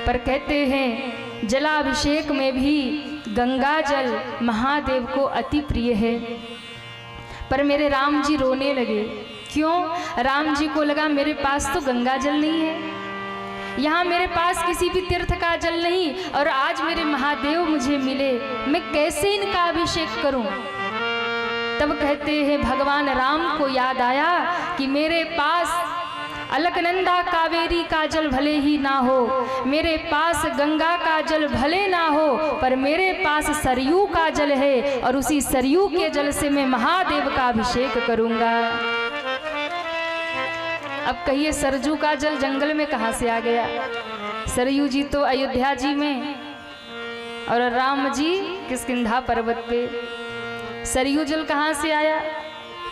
पर कहते हैं जलाभिषेक में भी गंगा जल महादेव को अति प्रिय है। पर मेरे राम जी रोने लगे। क्यों? राम जी को लगा मेरे पास तो गंगा जल नहीं है, यहाँ मेरे पास किसी भी तीर्थ का जल नहीं, और आज मेरे महादेव मुझे मिले, मैं कैसे इनका अभिषेक करूं। तब कहते हैं भगवान राम को याद आया कि मेरे पास अलकनंदा कावेरी का जल भले ही ना हो, मेरे पास गंगा का जल भले ना हो, पर मेरे पास सरयू का जल है, और उसी सरयू के जल से मैं महादेव का अभिषेक करूंगा। अब कहिए सरजू का जल जंगल में कहाँ से आ गया? सरयू जी तो अयोध्या जी में और राम जी किष्किंधा पर्वत पे। सरयू जल कहाँ से आया?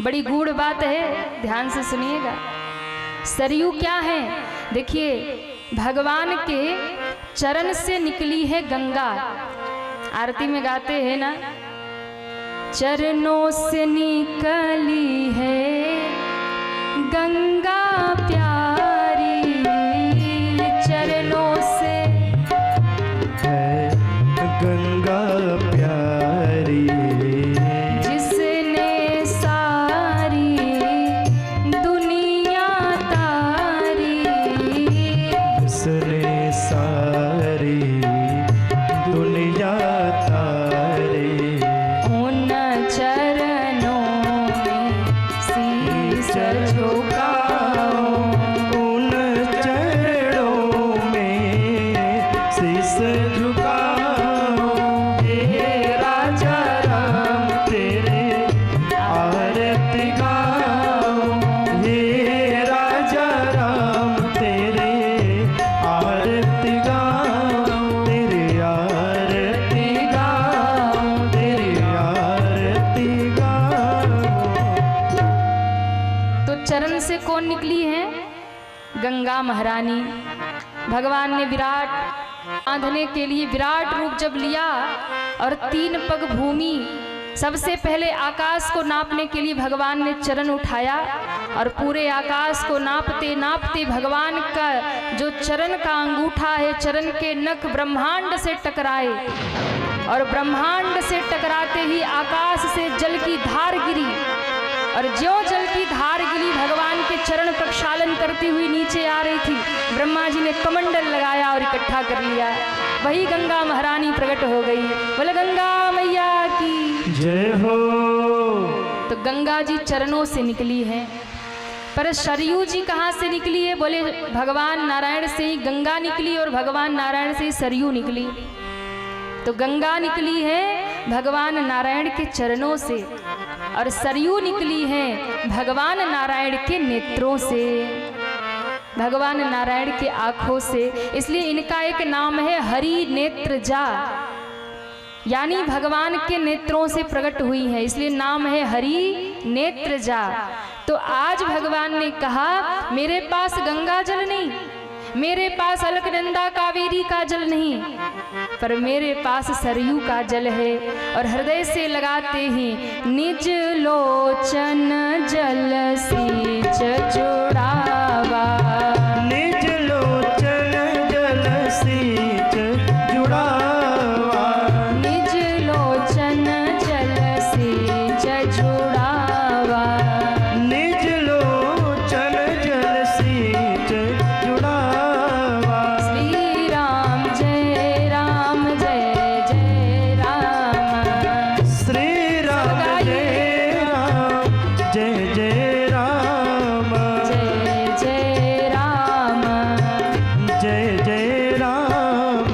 बड़ी गूढ़ बात है, ध्यान से सुनिएगा। सरयू क्या है? देखिए भगवान के चरण से निकली है गंगा। आरती में गाते हैं ना, चरणों से निकली है गंगा प्यारी, चरणों से गंगा प्यारी, जिसने सारी दुनिया तारी, जिसने सारी दुनिया तारी, उन चरणों में शीश झुकाओ, उन चरणों में शीश झुकाओ। हे राजा राम तेरे आरती गाओ, हे राजा राम तेरे आरती गाओ, तेरी आरती गाओ, तेरी आरती गाओ। तो चरण से कौन निकली है? गंगा महारानी। भगवान ने विराट बांधने के लिए विराट रूप जब लिया और 3 पग भूमि, सबसे पहले आकाश को नापने के लिए भगवान ने चरण उठाया और पूरे आकाश को नापते नापते भगवान का जो चरण का अंगूठा है, चरण के नख ब्रह्मांड से टकराए और ब्रह्मांड से टकराते ही आकाश से जल की धार गिरी और ज्यों जल की धार गिरी भगवान के चरण प्रक्षालन करती हुई नीचे आ रही थी। ब्रह्मा जी ने कमंडल लगाया और इकट्ठा कर लिया। वही गंगा महारानी प्रकट हो गई। बोले गंगा मैया की जय हो। तो गंगा जी चरणों से निकली है, पर सरयू जी कहाँ से निकली है? बोले भगवान नारायण से ही गंगा निकली और भगवान नारायण से ही सरयू निकली। तो गंगा निकली है भगवान नारायण के चरणों से और सरयू निकली है भगवान नारायण के नेत्रों से, भगवान नारायण के आंखों से। इसलिए इनका एक नाम है हरि नेत्र जा, यानी भगवान के नेत्रों से प्रकट हुई है, इसलिए नाम है हरि नेत्र जा। तो आज भगवान ने कहा मेरे पास गंगा जल नहीं, मेरे पास अलकनंदा कावेरी का जल नहीं, पर मेरे पास सरयू का जल है। और हृदय से लगाते ही निज लोचन जल सींच जुड़ावा, निज लोचन जल सींच जुड़ावा, निज लोचन जल सींच जुड़ावा, निज लोचन जल सींच जुड़ावा। श्री राम जय राम जय जय राम, श्री राम जय राम जय जय राम, जय जय राम, जय जय राम।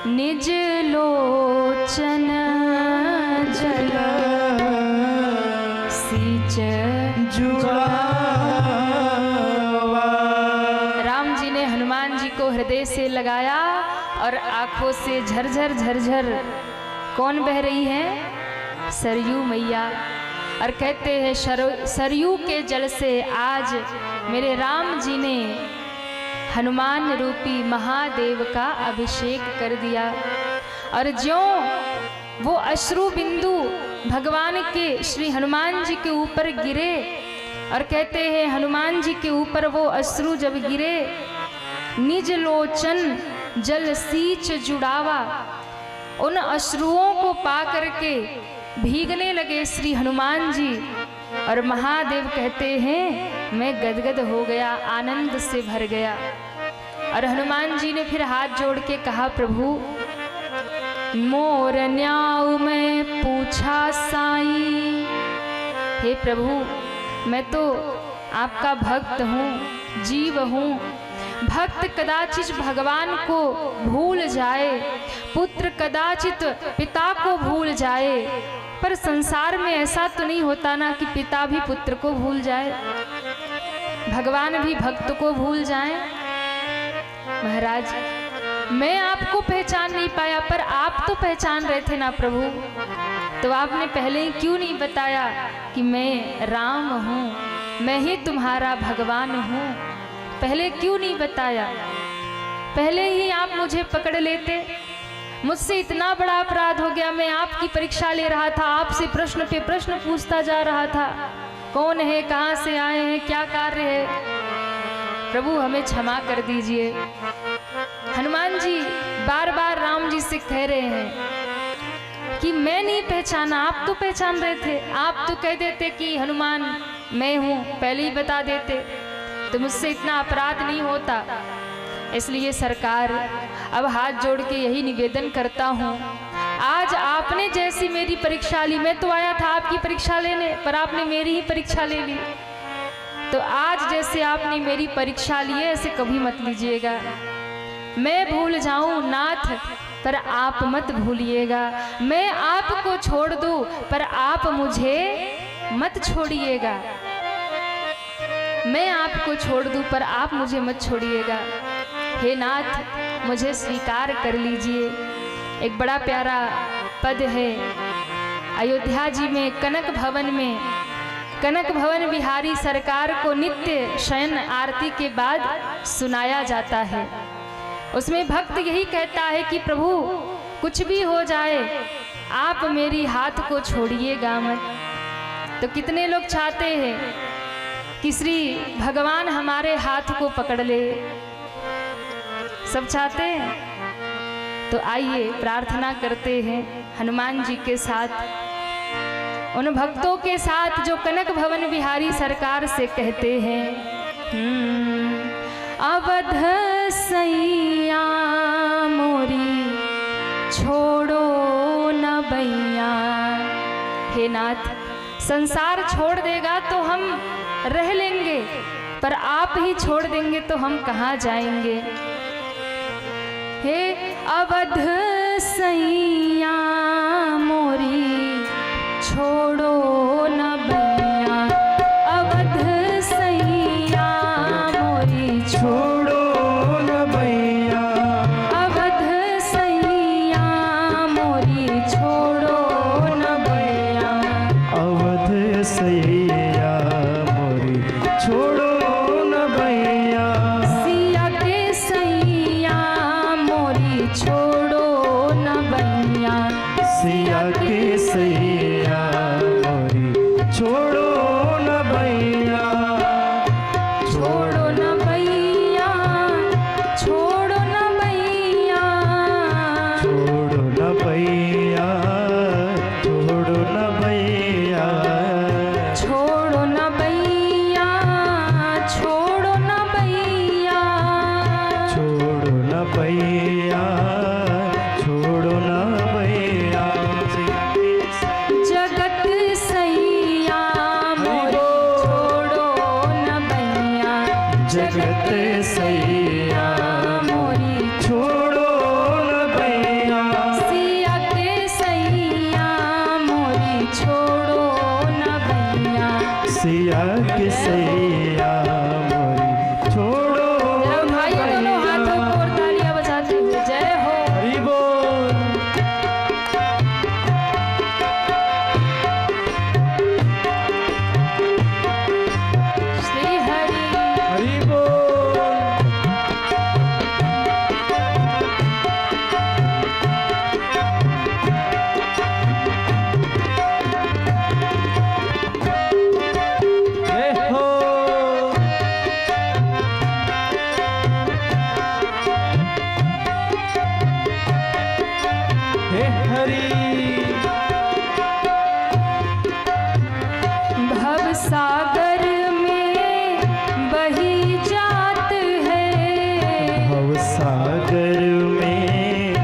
निज लोचन जल सींच जुड़ावा। राम जी ने हनुमान जी को हृदय से लगाया और आंखों से झरझर झरझर कौन बह रही है? सरयू मैया। और कहते हैं सरयू के जल से आज मेरे राम जी ने हनुमान रूपी महादेव का अभिषेक कर दिया। और ज्यों वो अश्रु बिंदु भगवान के श्री हनुमान जी के ऊपर गिरे, और कहते हैं हनुमान जी के ऊपर वो अश्रु जब गिरे, निज लोचन जल सींच जुड़ावा, उन अश्रुओं को पा करके भीगने लगे श्री हनुमान जी। और महादेव कहते हैं मैं गदगद हो गया, आनंद से भर गया। और हनुमान जी ने फिर हाथ जोड़ के कहा प्रभु मोर न्याऊ मैं पूछा साई, हे प्रभु मैं तो आपका भक्त हूँ, जीव हूँ। भक्त कदाचित भगवान को भूल जाए, पुत्र कदाचित पिता को भूल जाए, पर संसार में ऐसा तो नहीं होता ना कि पिता भी पुत्र को भूल जाए, भगवान भी भक्त को भूल जाए। महाराज मैं आपको पहचान नहीं पाया, पर आप तो पहचान रहे थे ना प्रभु, तो आपने पहले ही क्यों नहीं बताया कि मैं राम हूँ, मैं ही तुम्हारा भगवान हूँ? पहले क्यों नहीं बताया? पहले ही आप मुझे पकड़ लेते। मुझसे इतना बड़ा अपराध हो गया, मैं आपकी परीक्षा ले रहा था, आपसे प्रश्न पे प्रश्न पूछता जा रहा था, कौन है, कहाँ से आए हैं, क्या कार्य है, प्रभु हमें क्षमा कर दीजिए। हनुमान जी बार बार राम जी से कह रहे हैं कि मैं नहीं पहचाना, आप तो पहचान रहे थे, आप तो कह देते कि हनुमान मैं हूँ, पहले ही बता देते तो मुझसे इतना अपराध नहीं होता। इसलिए सरकार अब हाथ जोड़ के यही निवेदन करता हूँ, आज आपने जैसी मेरी परीक्षा ली, मैं तो आया था आपकी परीक्षा लेने, पर आपने मेरी ही परीक्षा ले ली, तो आज जैसे आपने मेरी परीक्षा ली है ऐसे कभी मत लीजिएगा। मैं भूल जाऊं नाथ पर आप मत भूलिएगा, मैं आपको छोड़ दूं पर आप मुझे मत छोड़िएगा, मैं आपको छोड़ दूं पर आप मुझे मत छोड़िएगा। हे नाथ मुझे स्वीकार कर लीजिए। एक बड़ा प्यारा पद है अयोध्या जी में कनक भवन में, कनक भवन बिहारी सरकार को नित्य शयन आरती के बाद सुनाया जाता है। उसमें भक्त यही कहता है कि प्रभु कुछ भी हो जाए आप मेरी हाथ को छोड़िएगा मत। तो कितने लोग चाहते हैं कि श्री भगवान हमारे हाथ को पकड़ ले, सब चाहते हैं। तो आइए प्रार्थना करते हैं हनुमान जी के साथ, उन भक्तों के साथ जो कनक भवन बिहारी सरकार से कहते हैं, अवध सैया मोरी छोड़ो न बैया। हे नाथ संसार छोड़ देगा तो हम रह लेंगे, पर आप ही छोड़ देंगे तो हम कहाँ जाएंगे। हे अवध सैया मोरी छोड़ो न बैया, अवध सैया मोरी छोड़ो न बैया, अवध सैया मोरी छोड़ो न बैया, अवध सैया मोरी छोड़ो न बैया, सिया के सैया मोरी छोड़ो न बैया, सिया के सैया मोरी छोड़ो न बैया, छोड़ो न बैया, छोड़ो न बैया, छोड़ो न बैया, छोड़ो न बैया, छोड़ो न बैया, छोड़ो न बैया, छोड़ो न बैया, छोड़ो न बैया। जगत सैया मोरी छोड़ो न बैया, जगत सैया मोरी छोड़ो न बैया, सिया के सैया मोरी छोड़ो न बैया। सिया के सैया मोरी छोड़ो जरा न भाइयों दोनों हाथों बैया। को और तालियां बजाते हुए जय हो। हरि बोल। श्री हरि हरि बोल। जय हो। हे हरि। भव सागर में बही जात है, भव सागर में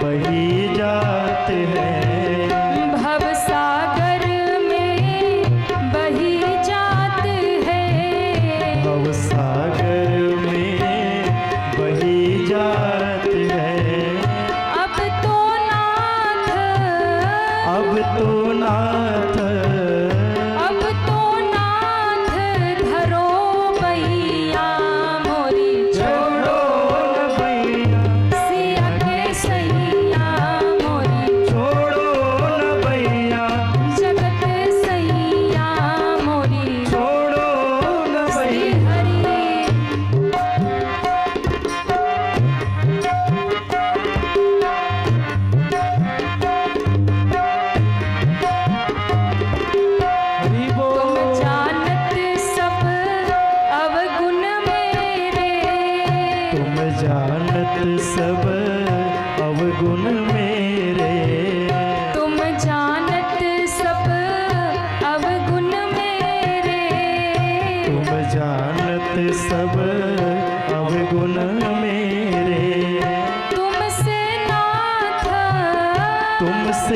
बही जात है, भव सागर में बही जात है, भव सागर में बही जात है। अब तो नाथ, अब तो नाथ, अब तो नाथ धरो बैया मोरी छोड़ो छोड़ो न बैया, सिया के सैया मोरी छोड़ो न बैया, जगत सैया मोरी छोड़ो न श्री बैया। हरि।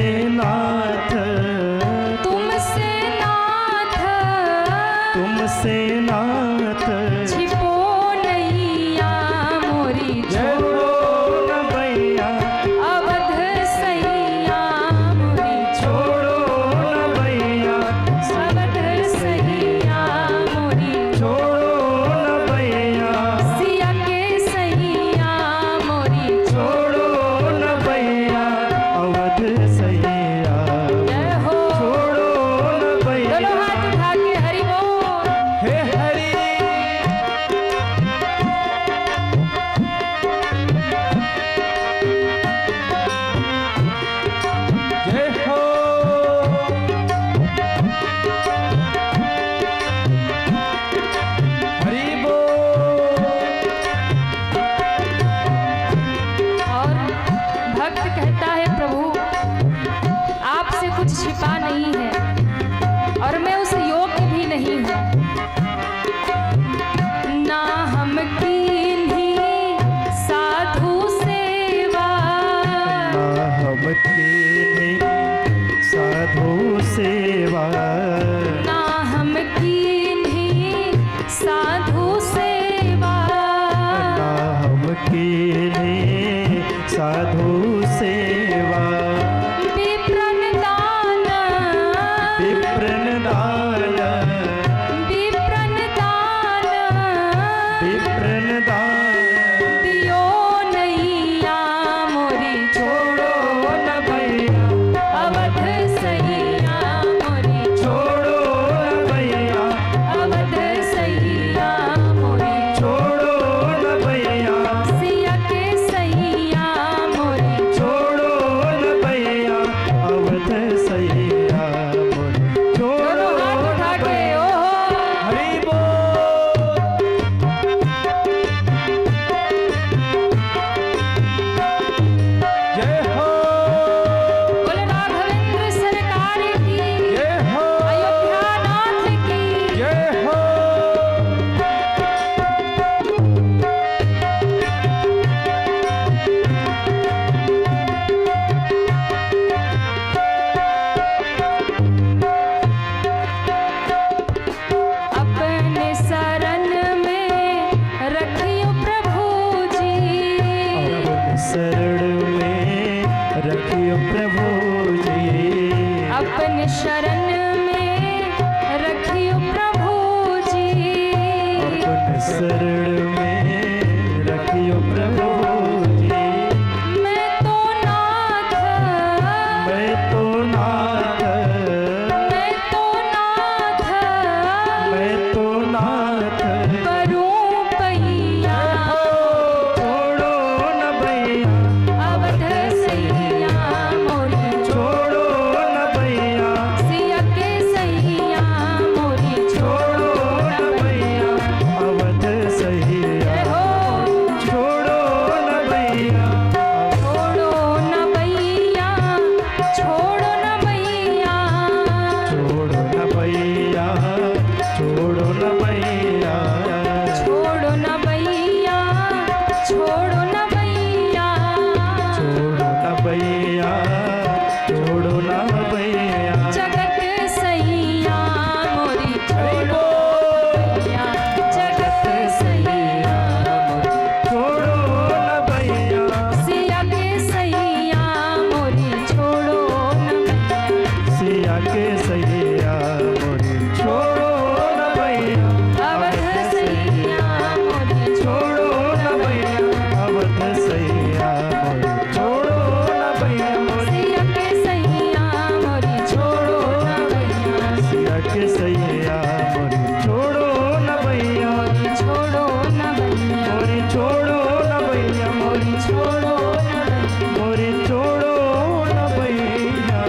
तुमसे नाथ, तुमसे नाथ, तुमसे नाथ, छिपो नैया मोरी छोड़ो न भैया, अवध सैया मोरी छोड़ो न भैया, अवध सैया मोरी छोड़ो न भैया, सिया के सैया मोरी छोड़ो न भैया, अवध सैया, जय हो। छोड़ो न भैया। दोनों हाथ उठा के हरि बोल। हे हरि जय हो। हरि बोल। और भक्त कहता है प्रभु आपसे कुछ छिपा नहीं है और मैं उस योग्य भी नहीं हूँ, ना हम कीन्ही साधु सेवा, हम कीन्ही साधु सेवा, ना हम कीन्ही साधु सेवा, ना हम कीन्ही साधु सेवा, विप्रन दान, विप्रन दान, विप्रन दान, विप्रन दान, दियो नैया मोरी छोड़ो न भैया, अवध सैया मोरी छोड़ो न भैया, अवध सैया मोरी छोड़ो न भैया, सिया के सैया मोरी छोड़ो न भैया, अवध सैया मोरी, छोड़ो दोनों हाथ न उठा के भैया। ओहो। हरि बोल। जय हो। बोले राघवेंद्र सरकार की, जय हो। अयोध्या नाथ की। जय हो। अपने शरण में रखियो प्रभु जी, अपने शरण में रखियो प्रभु जी, अपने शरण में रखियो प्रभु जी, अपने शरण में रखियो प्रभु जी। मैं तो नाथ, मैं तो नाथ, मैं तो नाथ, मैं तो नाथ, करूं पैया छोड़ो न भैया, अवध सैया मोरी, छोड़ो न भैया, सिया के सैया मोरी, छोड़ो न भैया, अवध सैया, जय हो। छोड़ो न भैया, छोड़ो न भैया, छोड़ो न भैया, छोड़ो न भैया, छोड़ो न भैया, छोड़ो न भैया, छोड़ो न भैया, छोड़ो न भैया, छोड़ो न भैया। जगत सैया मोरी, छोड़ो भैया, जगत सैया मोरी, छोड़ो न भैया, सिया के सैया मोरी, छोड़ो न भैया, सिया के सैया मोरी, छोड़ो न भैया, अवध सैया मोरी, छोड़ो न भैया, अवध सैया मोरी, छोड़ो न भैया, सिया के सैया मोरी, छोड़ो न भैया, सिया के सैया मोरी, छोड़ो न भैया, छोड़ो न भैया, मोरी छोड़ो न भैया, मोरी छोड़ो न भैया। मोरी छोड़ो न भैया।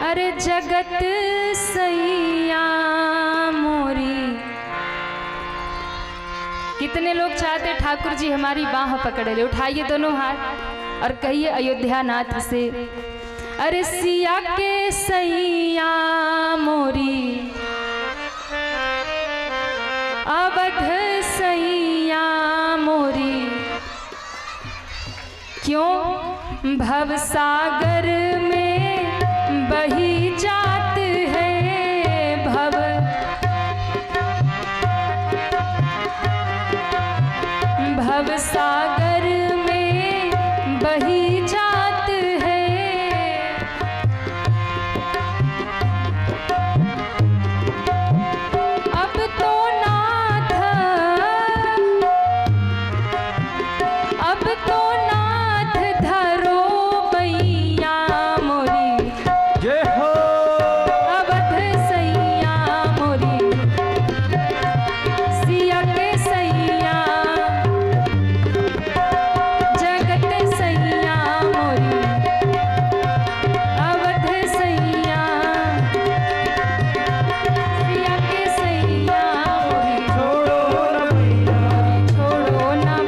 अरे जगत सैया मोरी, कितने लोग चाहते ठाकुर जी हमारी बाह पकड़ ले। उठाइए दोनों हाथ और कहिए अयोध्या नाथ से, अरे सिया के सैया मोरी, अवध सैया मोरी, क्यों भव सागर में बही जात है भव सागर में बही जात है। अब तो नाथ धरो मैया मोरी जय हो अवध सैया मोरी सिया के सैया जगत सैया मोरी अवध सैया सिया के सैया मोरी छोड़ो न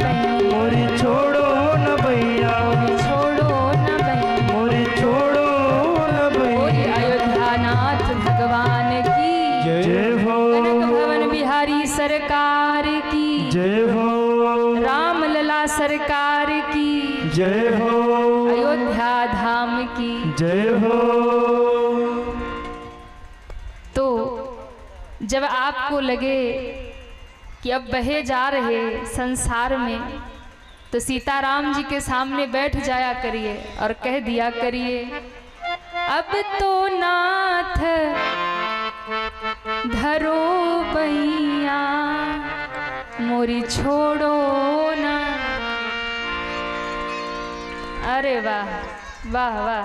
भैया छोड़ो न भैया मोरी छोड़ो न भैया अयोध्यानाथ भगवान की जय हो कनक भवन बिहारी सरकार की जय हो राम लला सरकार की जय हो अयोध्या धाम की। जय हो। तो जब आपको लगे कि अब बहे जा रहे संसार में, तो सीताराम जी के सामने बैठ जाया करिए और कह दिया करिए, अब तो नाथ धरो बैया मोरी छोड़ो ना। अरे वाह वाह वाह।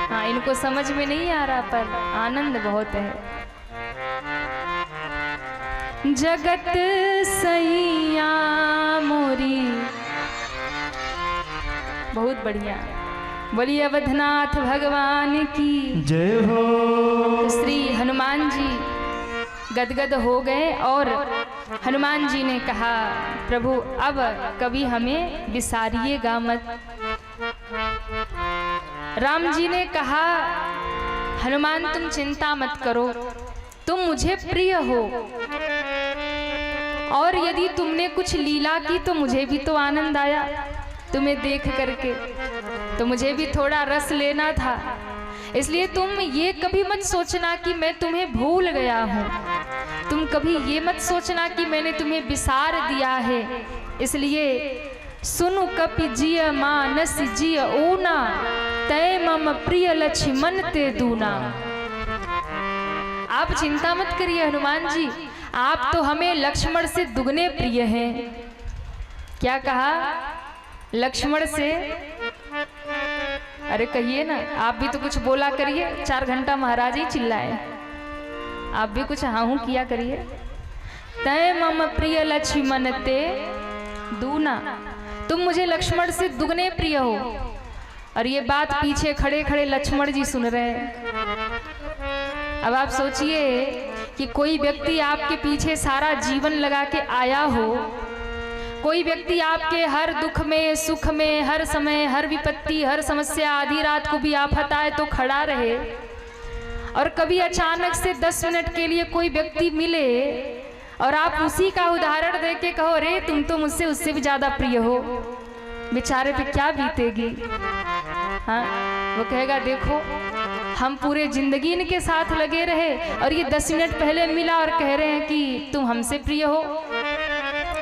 हाँ, इनको समझ में नहीं आ रहा पर आनंद बहुत है। जगत सैया मोरी, बहुत बढ़िया। बोलिए अवधनाथ भगवान की जय हो। तो श्री हनुमान जी गदगद हो गए और हनुमान जी ने कहा, प्रभु अब कभी हमें विसारिएगा मत। राम जी ने कहा, हनुमान तुम चिंता मत करो, तुम मुझे प्रिय हो और यदि तुमने कुछ लीला की तो मुझे भी तो आनंद आया तुम्हें देख करके, तो मुझे भी थोड़ा रस लेना था। इसलिए तुम ये कभी मत सोचना कि मैं तुम्हें भूल गया हूँ, तुम कभी ये मत सोचना कि मैंने तुम्हें विसार दिया है। इसलिए सुनु कपि जिय मानस जिय ऊना, तय मम प्रिय लक्ष्मण ते दूना। आप चिंता मत करिए हनुमान जी, आप तो हमें लक्ष्मण से दुगने प्रिय हैं। क्या कहा? लक्ष्मण से, अरे कहिए ना, आप भी तो कुछ बोला करिए, 4 घंटा महाराज ही चिल्लाए, आप भी कुछ हाँ हूँ किया करिए। तय मम प्रिय लक्ष्मण ते दूना, तुम मुझे लक्ष्मण से दुगने प्रिय हो। और ये बात पीछे खड़े खड़े लक्ष्मण जी सुन रहे हैं। अब आप सोचिए कि कोई व्यक्ति आपके पीछे सारा जीवन लगा के आया हो, कोई व्यक्ति आपके हर दुख में सुख में हर समय हर विपत्ति हर समस्या आधी रात को भी आफत आए तो खड़ा रहे, और कभी अचानक से 10 मिनट के लिए कोई व्यक्ति मिले और आप उसी का उदाहरण दे के कहो, अरे तुम तो मुझसे उससे भी ज्यादा प्रिय हो, बेचारे पे क्या बीतेगी। हाँ, वो कहेगा देखो हम पूरे जिंदगी इनके साथ लगे रहे और ये 10 मिनट पहले मिला और कह रहे हैं कि तुम हमसे प्रिय हो।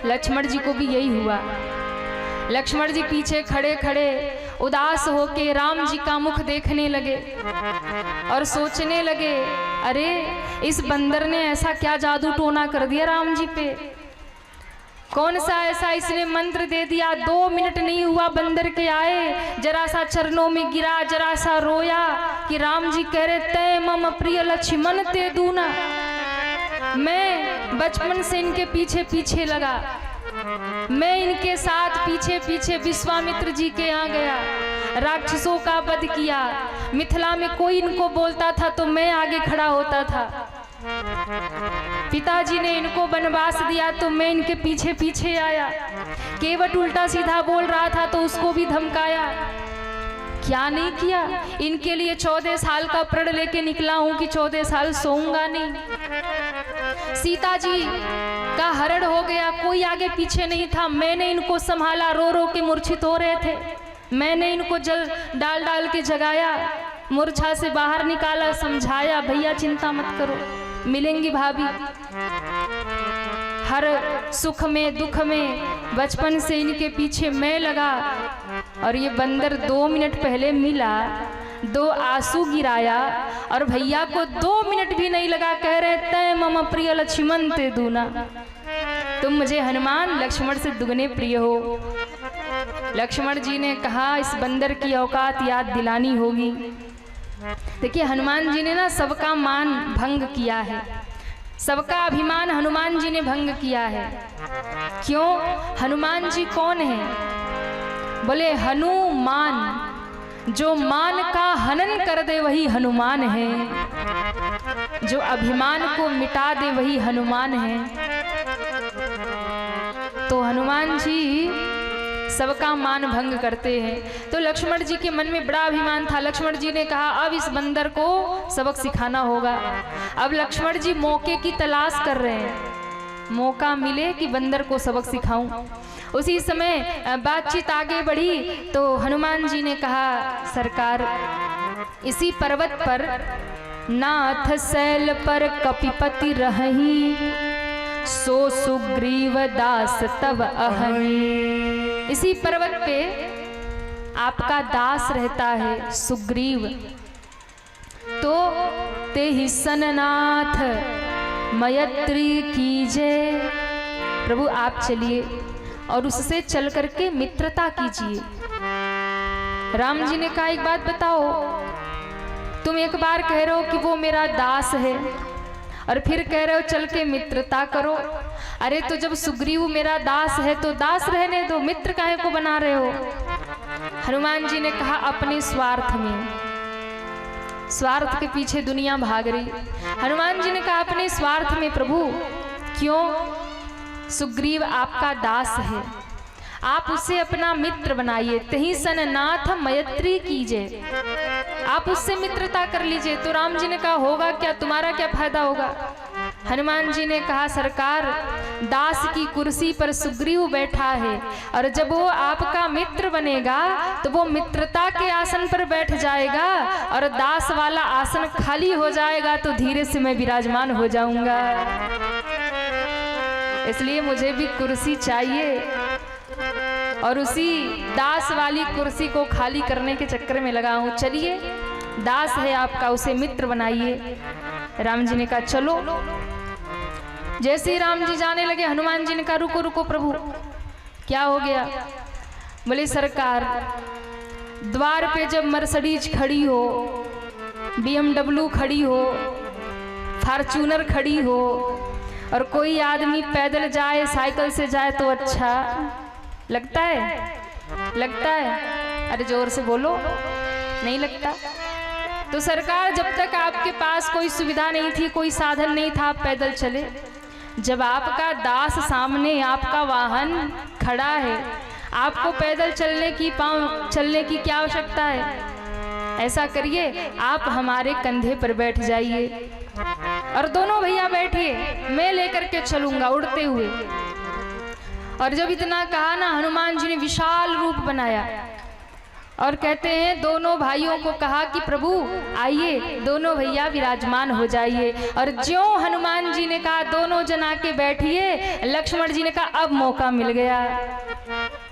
लक्ष्मण जी को भी यही हुआ। लक्ष्मण जी पीछे खड़े खड़े उदास होके राम जी का मुख देखने लगे और सोचने लगे, अरे इस बंदर ने ऐसा क्या जादू टोना कर दिया राम जी पे, कौन सा ऐसा इसने मंत्र दे दिया। 2 मिनट नहीं हुआ बंदर के आए, जरा सा चरणों में गिरा, जरा सा रोया कि राम जी कह रहे तय मम प्रिय लक्ष्मण ते दूना। मैं बचपन से इनके पीछे पीछे लगा, मैं इनके साथ पीछे पीछे विश्वामित्र जी के यहाँ गया, राक्षसों का वध किया, मिथिला में कोई इनको बोलता था तो मैं आगे खड़ा होता था, पिताजी ने इनको वनवास दिया तो मैं इनके पीछे पीछे आया, केवट उल्टा सीधा बोल रहा था तो उसको भी धमकाया। क्या नहीं किया, इनके लिए 14 साल का प्रण लेके निकला हूं कि 14 साल सोऊंगा नहीं। सीता जी का हरण हो गया, कोई आगे पीछे नहीं था, मैंने इनको संभाला, रो रो के मूर्छित हो रहे थे, मैंने इनको जल डाल डाल के जगाया, मूर्छा से बाहर निकाला, समझाया भैया चिंता मत करो, मिलेंगी भाभी। हर सुख में दुख में बचपन से इनके पीछे मैं लगा, और ये बंदर 2 मिनट पहले मिला, 2 आंसू गिराया, और भैया को 2 मिनट भी नहीं लगा, कह रहे तय मम प्रिय लक्ष्मण ते दूना, तुम मुझे हनुमान लक्ष्मण से दुगने प्रिय हो। लक्ष्मण जी ने कहा इस बंदर की औकात याद दिलानी होगी। देखिए हनुमान जी ने ना सबका मान भंग किया है, सबका अभिमान हनुमान जी ने भंग किया है। क्यों? हनुमान जी कौन है? बोले हनुमान, जो मान का हनन कर दे वही हनुमान है, जो अभिमान को मिटा दे वही हनुमान है। तो हनुमान जी सबका मान भंग करते हैं। तो लक्ष्मण जी के मन में बड़ा अभिमान था। लक्ष्मण जी ने कहा अब इस बंदर को सबक सिखाना होगा। अब लक्ष्मण जी मौके की तलाश कर रहे हैं, मौका मिले कि बंदर को सबक सिखाऊं। उसी समय बातचीत आगे बढ़ी तो हनुमान जी ने कहा सरकार इसी पर्वत पर नाथ शैल पर कपिपति रहही, सो सुग्रीव दास तब अहनी। इसी पर्वत पे आपका दास रहता है सुग्रीव, तो ते ही सननाथ मैत्री कीजे। प्रभु आप चलिए और उससे चल करके मित्रता कीजिए। राम जी ने कहा एक बात बताओ, तुम एक बार कह रहे हो कि वो मेरा दास है और फिर कह रहे हो चल के मित्रता करो। अरे तो जब सुग्रीव मेरा दास है तो दास रहने दो, मित्र काहे को बना रहे हो? हनुमान जी ने कहा अपने स्वार्थ में, स्वार्थ के पीछे दुनिया भाग रही। हनुमान जी ने कहा अपने स्वार्थ में प्रभु। क्यों? सुग्रीव आपका दास है, आप उसे अपना मित्र बनाइए। तही सन नाथ मैत्री कीजिए, आप उससे मित्रता कर लीजिए। तो राम जी ने कहा होगा क्या, तुम्हारा क्या फायदा होगा? हनुमान जी ने कहा सरकार दास की कुर्सी पर सुग्रीव बैठा है और जब वो आपका मित्र बनेगा तो वो मित्रता के आसन पर बैठ जाएगा और दास वाला आसन खाली हो जाएगा, तो धीरे से मैं विराजमान हो जाऊंगा। इसलिए मुझे भी कुर्सी चाहिए और उसी दास वाली कुर्सी को खाली करने के चक्कर में लगा हूं। चलिए दास है आपका, उसे मित्र बनाइए। राम जी ने कहा चलो। जैसे ही राम जी जाने लगे हनुमान जी ने कहा रुको रुको प्रभु, क्या हो गया? बोले सरकार द्वार पे जब मर्सिडीज खड़ी हो, BMW खड़ी हो, फॉर्च्यूनर खड़ी हो और कोई आदमी पैदल जाए साइकिल से जाए तो अच्छा लगता है? लगता है? अरे जोर से बोलो, नहीं लगता। तो सरकार जब तक आपके पास कोई सुविधा नहीं थी, कोई साधन नहीं था, आप पैदल चले। जब आपका दास सामने, आपका वाहन खड़ा है, आपको पैदल चलने की क्या आवश्यकता है? ऐसा करिए आप हमारे कंधे पर बैठ जाइए और दोनों भैया बैठिए, मैं लेकर के चलूंगा उड़ते हुए। और जब इतना कहा ना, हनुमान जी ने विशाल रूप बनाया और कहते हैं दोनों भाइयों को कहा कि प्रभु आइए, दोनों भैया विराजमान हो जाइए। और ज्यों हनुमान जी ने कहा दोनों जना के बैठिए, लक्ष्मण जी ने कहा अब मौका मिल गया,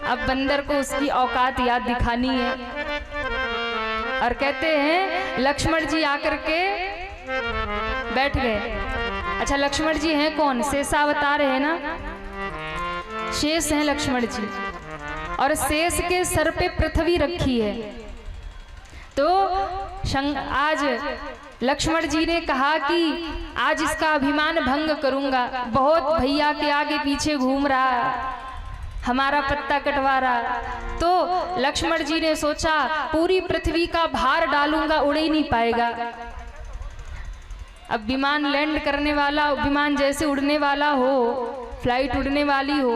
अब बंदर को उसकी औकात याद दिखानी है। और कहते हैं लक्ष्मण जी आकर के बैठ गए। अच्छा लक्ष्मण जी हैं कौन? शेषावतार है ना, शेष हैं लक्ष्मण जी, और शेष के सर पे पृथ्वी रखी है। तो आज लक्ष्मण जी ने कहा कि आज इसका अभिमान भंग करूंगा, बहुत भैया के आगे पीछे घूम रहा, हमारा पत्ता कटवा रहा। तो लक्ष्मण जी ने सोचा पूरी पृथ्वी का भार डालूंगा, उड़ ही नहीं पाएगा। अब विमान लैंड करने वाला, विमान जैसे उड़ने वाला हो, फ्लाइट उड़ने वाली हो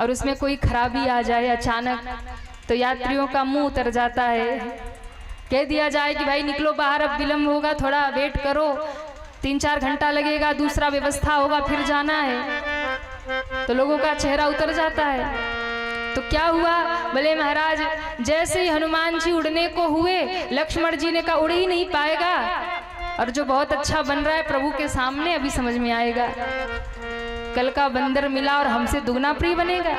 और उसमें कोई खराबी आ जाए अचानक, तो यात्रियों का मुंह उतर जाता है। कह दिया जाए कि भाई निकलो बाहर, अब विलंब होगा, थोड़ा वेट करो, 3-4 घंटा लगेगा, दूसरा व्यवस्था होगा, फिर जाना है। तो लोगों का चेहरा उतर जाता है। तो क्या हुआ, बोले महाराज जैसे ही हनुमान जी उड़ने को हुए, लक्ष्मण जी ने कहा उड़ ही नहीं पाएगा, और जो बहुत अच्छा बन रहा है प्रभु के सामने अभी समझ में आएगा, कल का बंदर मिला और हमसे दुगना प्रिय बनेगा।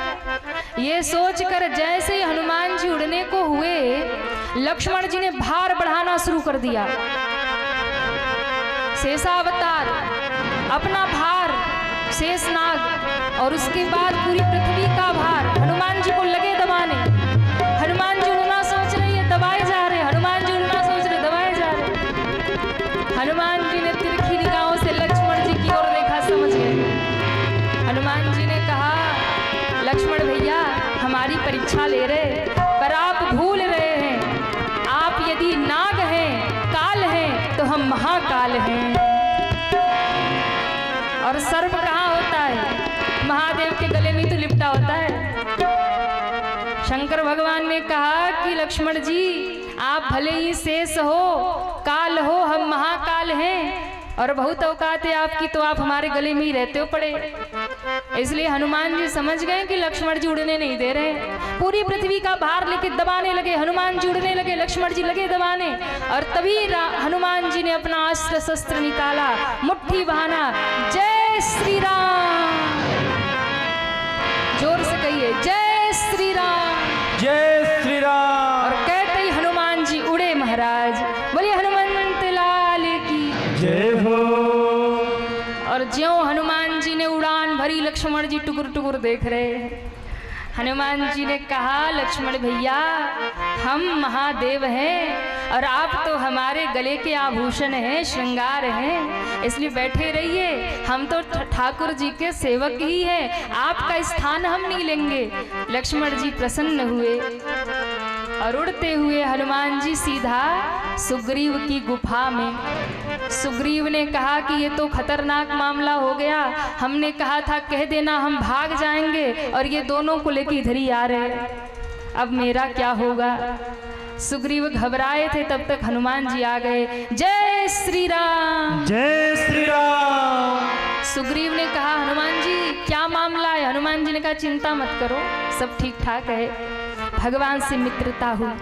ये सोचकर जैसे ही हनुमान जी उड़ने को हुए, लक्ष्मण जी ने भार बढ़ाना शुरू कर दिया। शेषावतार, अपना भार शेषनाग, और उसके बाद पूरी पृथ्वी का भार हनुमान जी को लगे दबाने। हनुमान जी उड़ना सोच रहे हैं, दबाए जा रहे, हनुमान जी उड़ना सोच रहे, दबाए जा रहे। हनुमान जी ने तिरछी निगाहों से लक्ष्मण जी की ओर देखा, समझ गए। हनुमान जी ने कहा लक्ष्मण भैया हमारी परीक्षा ले रहे, पर आप भूल रहे हैं, आप यदि नाग हैं, काल हैं, तो हम महाकाल हैं। और सर्प कहाँ होता है, महादेव के गले में तो लिपटा होता है। शंकर भगवान ने कहा कि लक्ष्मण जी आप भले ही शेष हो, काल हो, हम महाकाल हैं, और बहुत औकात है आपकी, तो आप हमारे गले में ही रहते हो पड़े। इसलिए हनुमान जी समझ गए कि लक्ष्मण जी उड़ने नहीं दे रहे। पूरी पृथ्वी का भार लेके दबाने लगे, हनुमान जी उड़ने लगे, लक्ष्मण जी लगे दबाने। और तभी हनुमान जी ने अपना अस्त्र शस्त्र निकाला, मुट्ठी बहाना, जय श्री राम, जोर से कहिए जय श्री राम, जय श्री राम। और कहते ही हनुमान जी उड़े महाराज। बोलिए हनुमंत लाल की जय हो। और ज्यों हनुमान जी ने उड़ान भरी, लक्ष्मण जी टुकुर टुकुर देख रहे। हनुमान जी ने कहा लक्ष्मण भैया हम महादेव हैं, और आप तो हमारे गले के आभूषण हैं, श्रृंगार हैं, इसलिए बैठे रहिए, हम तो ठाकुर जी के सेवक ही हैं, आपका स्थान हम नहीं लेंगे। लक्ष्मण जी प्रसन्न हुए और उड़ते हुए हनुमान जी सीधा सुग्रीव की गुफा में। सुग्रीव ने कहा कि ये तो खतरनाक मामला हो गया, हमने कहा था कह देना हम भाग जाएंगे, और ये दोनों को लेके इधर ही आ रहे, अब मेरा क्या होगा। सुग्रीव घबराए थे, तब तक हनुमान जी आ गए। जय श्री राम, जय श्री राम। सुग्रीव ने कहा हनुमान जी क्या मामला है। हनुमान जी ने कहा चिंता मत करो, सब ठीक ठाक है, भगवान से मित्रता हुई।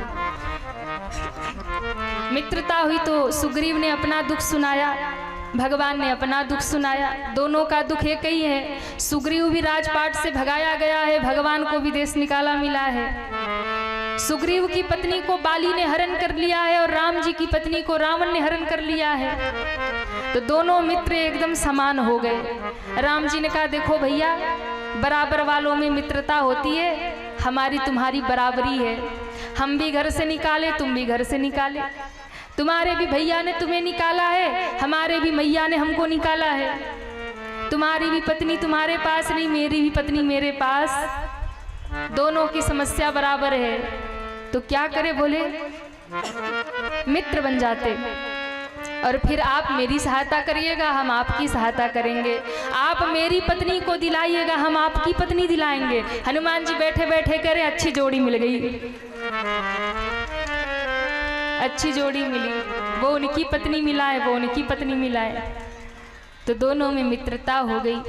मित्रता हुई तो सुग्रीव ने अपना दुख सुनाया, भगवान ने अपना दुख सुनाया, दोनों का दुख एक ही है। सुग्रीव भी राजपाट से भगाया गया है, भगवान को भी देश निकाला मिला है। सुग्रीव की पत्नी को बाली ने हरण कर लिया है, और राम जी की पत्नी को रावण ने हरण कर लिया है। तो दोनों मित्र एकदम समान हो गए। राम जी ने कहा देखो भैया, बराबर वालों में मित्रता होती है, हमारी तुम्हारी बराबरी है, हम भी घर से निकाले, तुम भी घर से निकाले, तुम्हारे भी भैया ने तुम्हें निकाला है, हमारे भी मैया ने हमको निकाला है, तुम्हारी भी पत्नी तुम्हारे पास नहीं, मेरी भी पत्नी मेरे पास, दोनों की समस्या बराबर है, तो क्या करे, बोले मित्र बन जाते, और फिर आप मेरी सहायता करिएगा, हम आपकी सहायता करेंगे, आप मेरी पत्नी को दिलाइएगा, हम आपकी पत्नी दिलाएंगे। हनुमान जी बैठे बैठे करे अच्छी जोड़ी मिल गई, अच्छी जोड़ी मिली, वो उनकी पत्नी मिलाए, वो उनकी पत्नी मिलाए, तो दोनों में मित्रता हो गई।